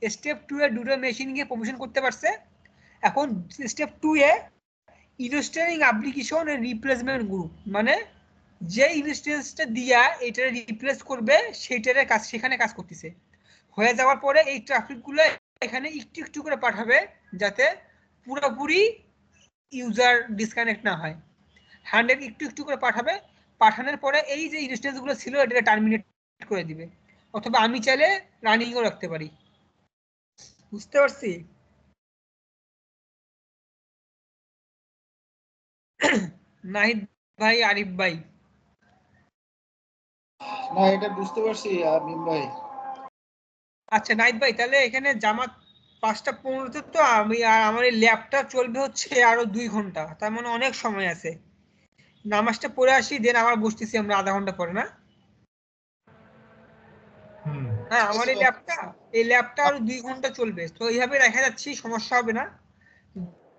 স্টেপ 2 এ দুটো মেশিন গিয়ে প্রমোশন করতে পারছে। এখন স্টেপ 2 এ ইনস্ট্যান্সিং অ্যাপ্লিকেশন এর রিপ্লেসমেন্ট গ্রুপ, মানে যে ইনস্ট্যান্সটা দিয়া এটা রিপ্লেস করবে সেইটার কাজ সেখানে কাজ করতেছে। হয়ে যাওয়ার পরে এই ট্রাফিকগুলো এখানে একটু একটু করে পাঠাবে যাতে পুরোপুরি ইউজার ডিসকানেক্ট না হয়। 100 একটু একটু করে পাঠাবে, পাঠানোর পরে এই যে ইনস্ট্যান্সগুলো ছিল এটা টার্মিনেট করে দিবে, অথবা আমি চাইলে রানিংও রাখতে পারি। বুঝতে পারছি? নাহিদ ভাই, আরিফ ভাই? না এটা বুঝতে পারছি আমিন ভাই। আচ্ছা নাহিদ ভাই, তাহলে এখানে জামাত 5টা 15-তে, তো আমি আর আমার এই ল্যাবটা চলবে হচ্ছে আরো 2 ঘন্টা, তার মানে অনেক সময় আছে। নামাজটা পড়ে আসি, দেন আবার বসতেছি আমরা আধা ঘন্টা পরে, না? হ্যাঁ, ঠিক আমার আছে ভাই। এই ল্যাবটা আরো 2 ঘন্টা চলবে, তো এইভাবে দেখা যাচ্ছি সমস্যা হবে না।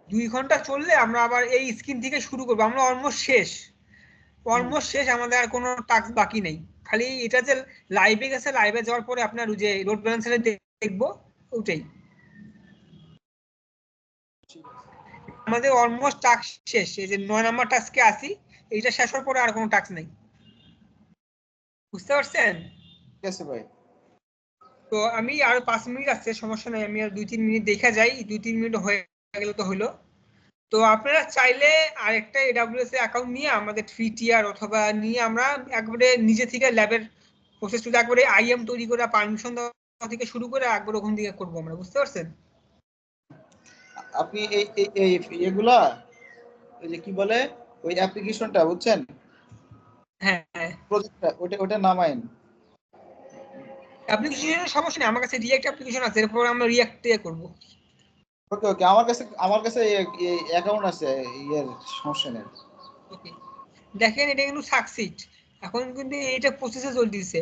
2 ঘন্টা চললে আমরা আবার এই স্ক্রিন থেকে শুরু করবো। আমরা অলমোস্ট শেষ, আমাদের আর কোনো টাস্ক বাকি নেই। খালি এটা যে লাইভে গেছে, লাইভে যাওয়ার পরে আপনার যে লোড ব্যালেন্সারে দেখবো ওটাই। আমাদের অলমোস্ট টাস্ক শেষ। এই যে 9 নাম্বার টাস্কে আসি, এইটা শেষ হওয়ার পরে আর কোনো টাস্ক নেই। বুঝতে পারছেন? ঠিক আছে ভাই। তো আমি আরো 5 মিনিট আছে, সমস্যা নাই, আমি আর 2-3 মিনিট দেখা যাই, 2-3 মিনিট হয়ে গেলে তো হলো। তো আপনারা চাইলে আরেকটা এডব্লিউএস এ অ্যাকাউন্ট নিয়ে আমাদের ফ্রি টিয়ার অথবা নিয়ে আমরা একবারে নিজে থেকে ল্যাবের প্রসেস টু একবারে আইএম তৈরি করে পারমিশন দেওয়া থেকে শুরু করে একবার ওখান থেকে করবো আমরা। বুঝতে পারছেন? আপনি এই এই এই এগুলা ওই যে কি বলে ওই অ্যাপ্লিকেশনটা বুঝছেন, হ্যাঁ হ্যাঁ, প্রজেক্টটা ওটা নামায়েন। অ্যাপ্লিকেশনের সমস্যা নেই, আমার কাছে রিয়েক্ট অ্যাপ্লিকেশন আছে, এরপর আমরা রিয়েক্ট দিয়ে করবো। ওকে ওকে, আমার কাছে অ্যাকাউন্ট আছে, ইয়ের সমস্যা নেই। ওকে, দেখেন এটা কিন্তু সাকসিড, এখন কিন্তু এটা প্রসেসে চলতেছে।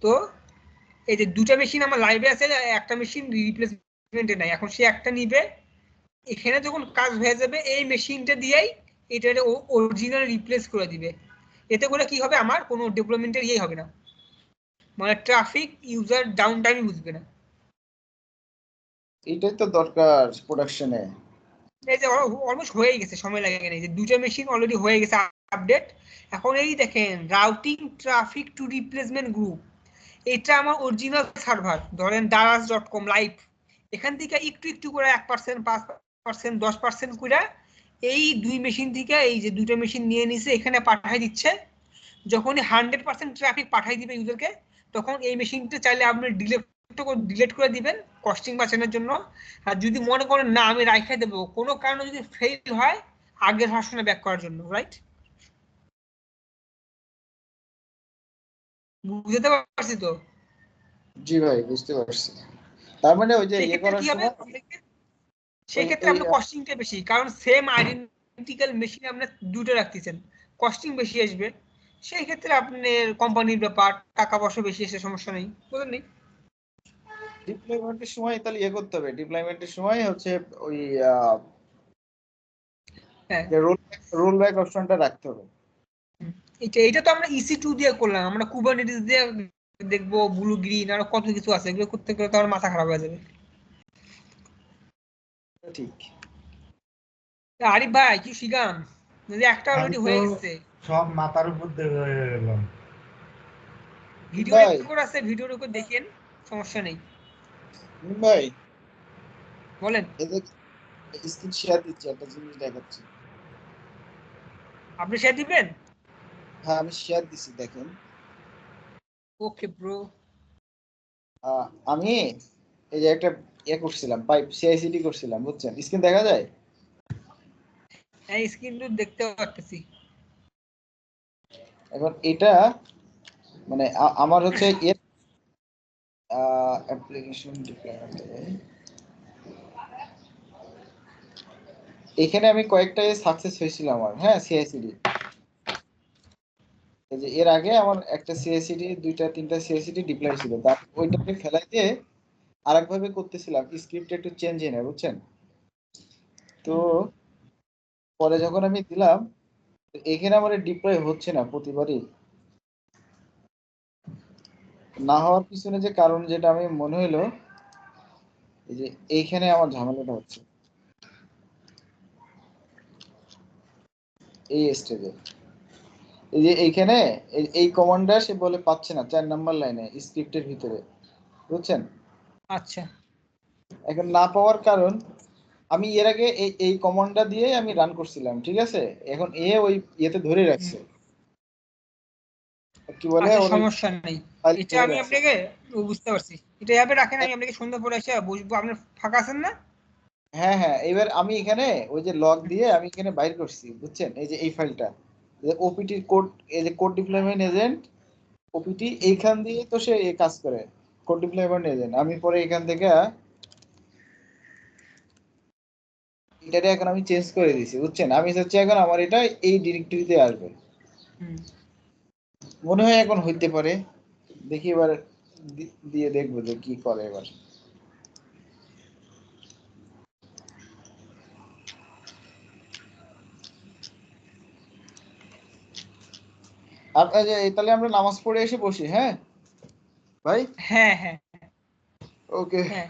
তো এই যে দুটা মেশিন আমার লাইভে আছে, একটা মেশিন রিপ্লেসমেন্টে নাই, এখন সে একটা নিবে, এখানে যখন কাজ হয়ে যাবে এই মেশিনটা দিয়েই এটা অরিজিনাল রিপ্লেস করে দিবে। এতে করে কি হবে, আমার কোনো ডেভেলপমেন্টের ইয়ে হবে না, মানে ট্রাফিক ইউজার ডাউন টাইমই বুঝবে না। এইটাই তো দরকার প্রোডাকশনে। এই যে অলমোস্ট হয়ে গেছে, সময় লাগে না, এই যে দুটো মেশিন অলরেডি হয়ে গেছে আপডেট। এখন এই দেখেন routing traffic two replacement group, এটা আমার অরিজিনাল সার্ভার, ধরেন daras.com লাইভ, এখান থেকে একটু একটু করে 1%, 5%, 10% করে এই দুই মেশিন থেকে এই যে দুটো মেশিন নিয়ে নিছে এখানে পাঠাই দিচ্ছে। যখনই 100% ট্রাফিক পাঠাই দিবে ইউজারকে, তখন এই মেশিনটা চাইলে আপনি ডিলেট করে দিবেন কস্টিং বাঁচানোর জন্য। আর যদি মনে করেন না আমি রাইখে দেবো, কোনো কারণে যদি ফেল হয় আগের ভার্সনে ব্যাক করার জন্য, রাইট? বুঝতে পারছি তো? জি ভাই বুঝতে পারছি। তার মানে ওই যে সেই ইয়ে ক্ষেত্রে করার কি হবে, সময় সেই ওই ক্ষেত্রে ওই আপনার কস্টিংটা বেশি, কারণ সেম আইডেন্টিক্যাল মেশিন আপনার দুটো রাখতেছেন, কস্টিং বেশি আসবে। সেই ক্ষেত্রে আপনার কোম্পানির ব্যাপার, টাকা পয়সা বেশি এসে সমস্যা নেই, বুঝলেন? নেই ডিপ্লয়মেন্টের সময় তাহলে ইয়ে করতে হবে, ডিপ্লয়মেন্টের সময় হচ্ছে ওই হ্যাঁ, রোল ব্যাক অপশনটা রাখতে হবে। এটা তো আমরা EC2 দিয়ে করলাম, আমরা কুবারনেটিস দিয়ে দেখবো, ব্লু গ্রিন আর কত কিছু আছে, এগুলো করতে গেলে তো আমার মাথা খারাপ হয়ে যাবে। ঠিক। আরিফ ভাই কি শিখাম, যদি একটা আমি অলরেডি তো হয়ে গেছে। সব মাথার উপর দিয়ে হয়ে গেলাম। ভিডিও ভাই রেকর্ড আছে, ভিডিও রেকর্ড দেখেন, সমস্যা নেই। ভাই বলেন। এদের স্ক্রিন শেয়ার দিচ্ছি, একটা জিনিস দেখাচ্ছি। আপনি শেয়ার দিবেন? হ্যাঁ আমি শেয়ার দিচ্ছি, দেখেন। Okay bro. আমি এই যে একটা করছিলাম, পাইপ সিআইসিডি করছিলাম, বুঝছেন? স্ক্রিন দেখা যায়? হ্যাঁ স্ক্রিন তো দেখতে পাচ্ছি। এখন এটা মানে আমার হচ্ছে এর অ্যাপ্লিকেশন ডিপ্লয়মেন্ট, এখানে আমি কয়েকটা সাকসেস হয়েছিল আমার, হ্যাঁ সিআইসিডি। এই যে এর আগে আমার একটা সিআইসিডি, দুইটা তিনটা সিআইসিডি ডিপ্লয় ছিল, তার ওইটাকে ফেলাই দিয়ে আরেকভাবে করতেছিলাম, স্ক্রিপ্ট একটু চেঞ্জ এনে, বুঝছেন? তো পরে যখন আমি দিলাম, এখানে আমার ডিপ্লয় হচ্ছে না প্রতিবারই। না হওয়ার পিছনে যে কারণ, যেটা আমি মনে হলো, এই যে এইখানে আমার ঝামেলাটা হচ্ছে এই স্টেজে। এই যে এইখানে এই কমান্ডটা সে বলে পাচ্ছে না 4 নাম্বার লাইনে স্ক্রিপ্টের ভিতরে, বুঝছেন? আচ্ছা এখন না পাওয়ার কারণ, আমি এর আগে এই কমান্ডটা দিয়ে আমি রান করছিলাম, ঠিক আছে? এখন ওই ইয়েতে ধরে রাখছে, কি বলে আচ্ছা, ওর ওই সমস্যা নেই। ফাইল এটা ধরে আমি রাখছে। আপনাকে বুঝতে পারছি, এটা এভাবে রাখেন, আমি আপনাকে সন্ধ্যা পরে এসে বসবো, আপনি ফাঁকা আছেন না? হ্যাঁ হ্যাঁ, এবার আমি এখানে ওই যে লগ দিয়ে আমি এখানে বাইর করছি, বুঝছেন? এই যে এই ফাইলটা, ওপিটি কোড, এই যে কোড ডিপ্লয়মেন্ট এজেন্ট ওপিটি, এইখান দিয়ে তো সে এই কাজ করে, কোড ডিপ্লয়মেন্ট এজেন্ট। আমি পরে এখান থেকে এটারে এখন আমি চেঞ্জ করে দিয়েছি, বুঝছেন? আমি চাচ্ছি এখন আমার এটা এই ডিরেক্টরিতে আসবে, মনে হয় এখন হইতে পারে। দেখি এবার দিয়ে দেখবো যে কি করে এবার। আপনার যে তাহলে আমরা নামাজ পড়ে এসে বসি, হ্যাঁ ভাই? হ্যাঁ হ্যাঁ ওকে। হ্যাঁ।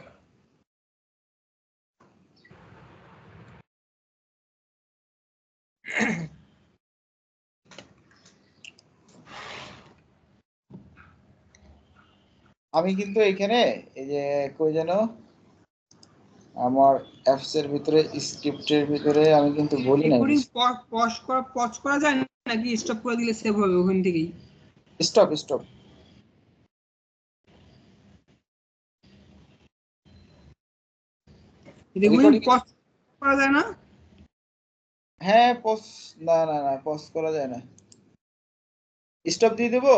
আমি কিন্তু এখানে এই যে কই যেন আমার অ্যাপস এর ভিতরে, স্ক্রিপ্টের ভিতরে আমি কিন্তু বলি নাই। রেকর্ডিং পজ করা যায় নাকি স্টপ করে দিলে সেভ হবে ওখান থেকেই? Stop stop. রেকর্ডিং পজ করা যায় না? হ্যাঁ পজ, না না না পজ করা যায় না। স্টপ দিয়ে দেবো।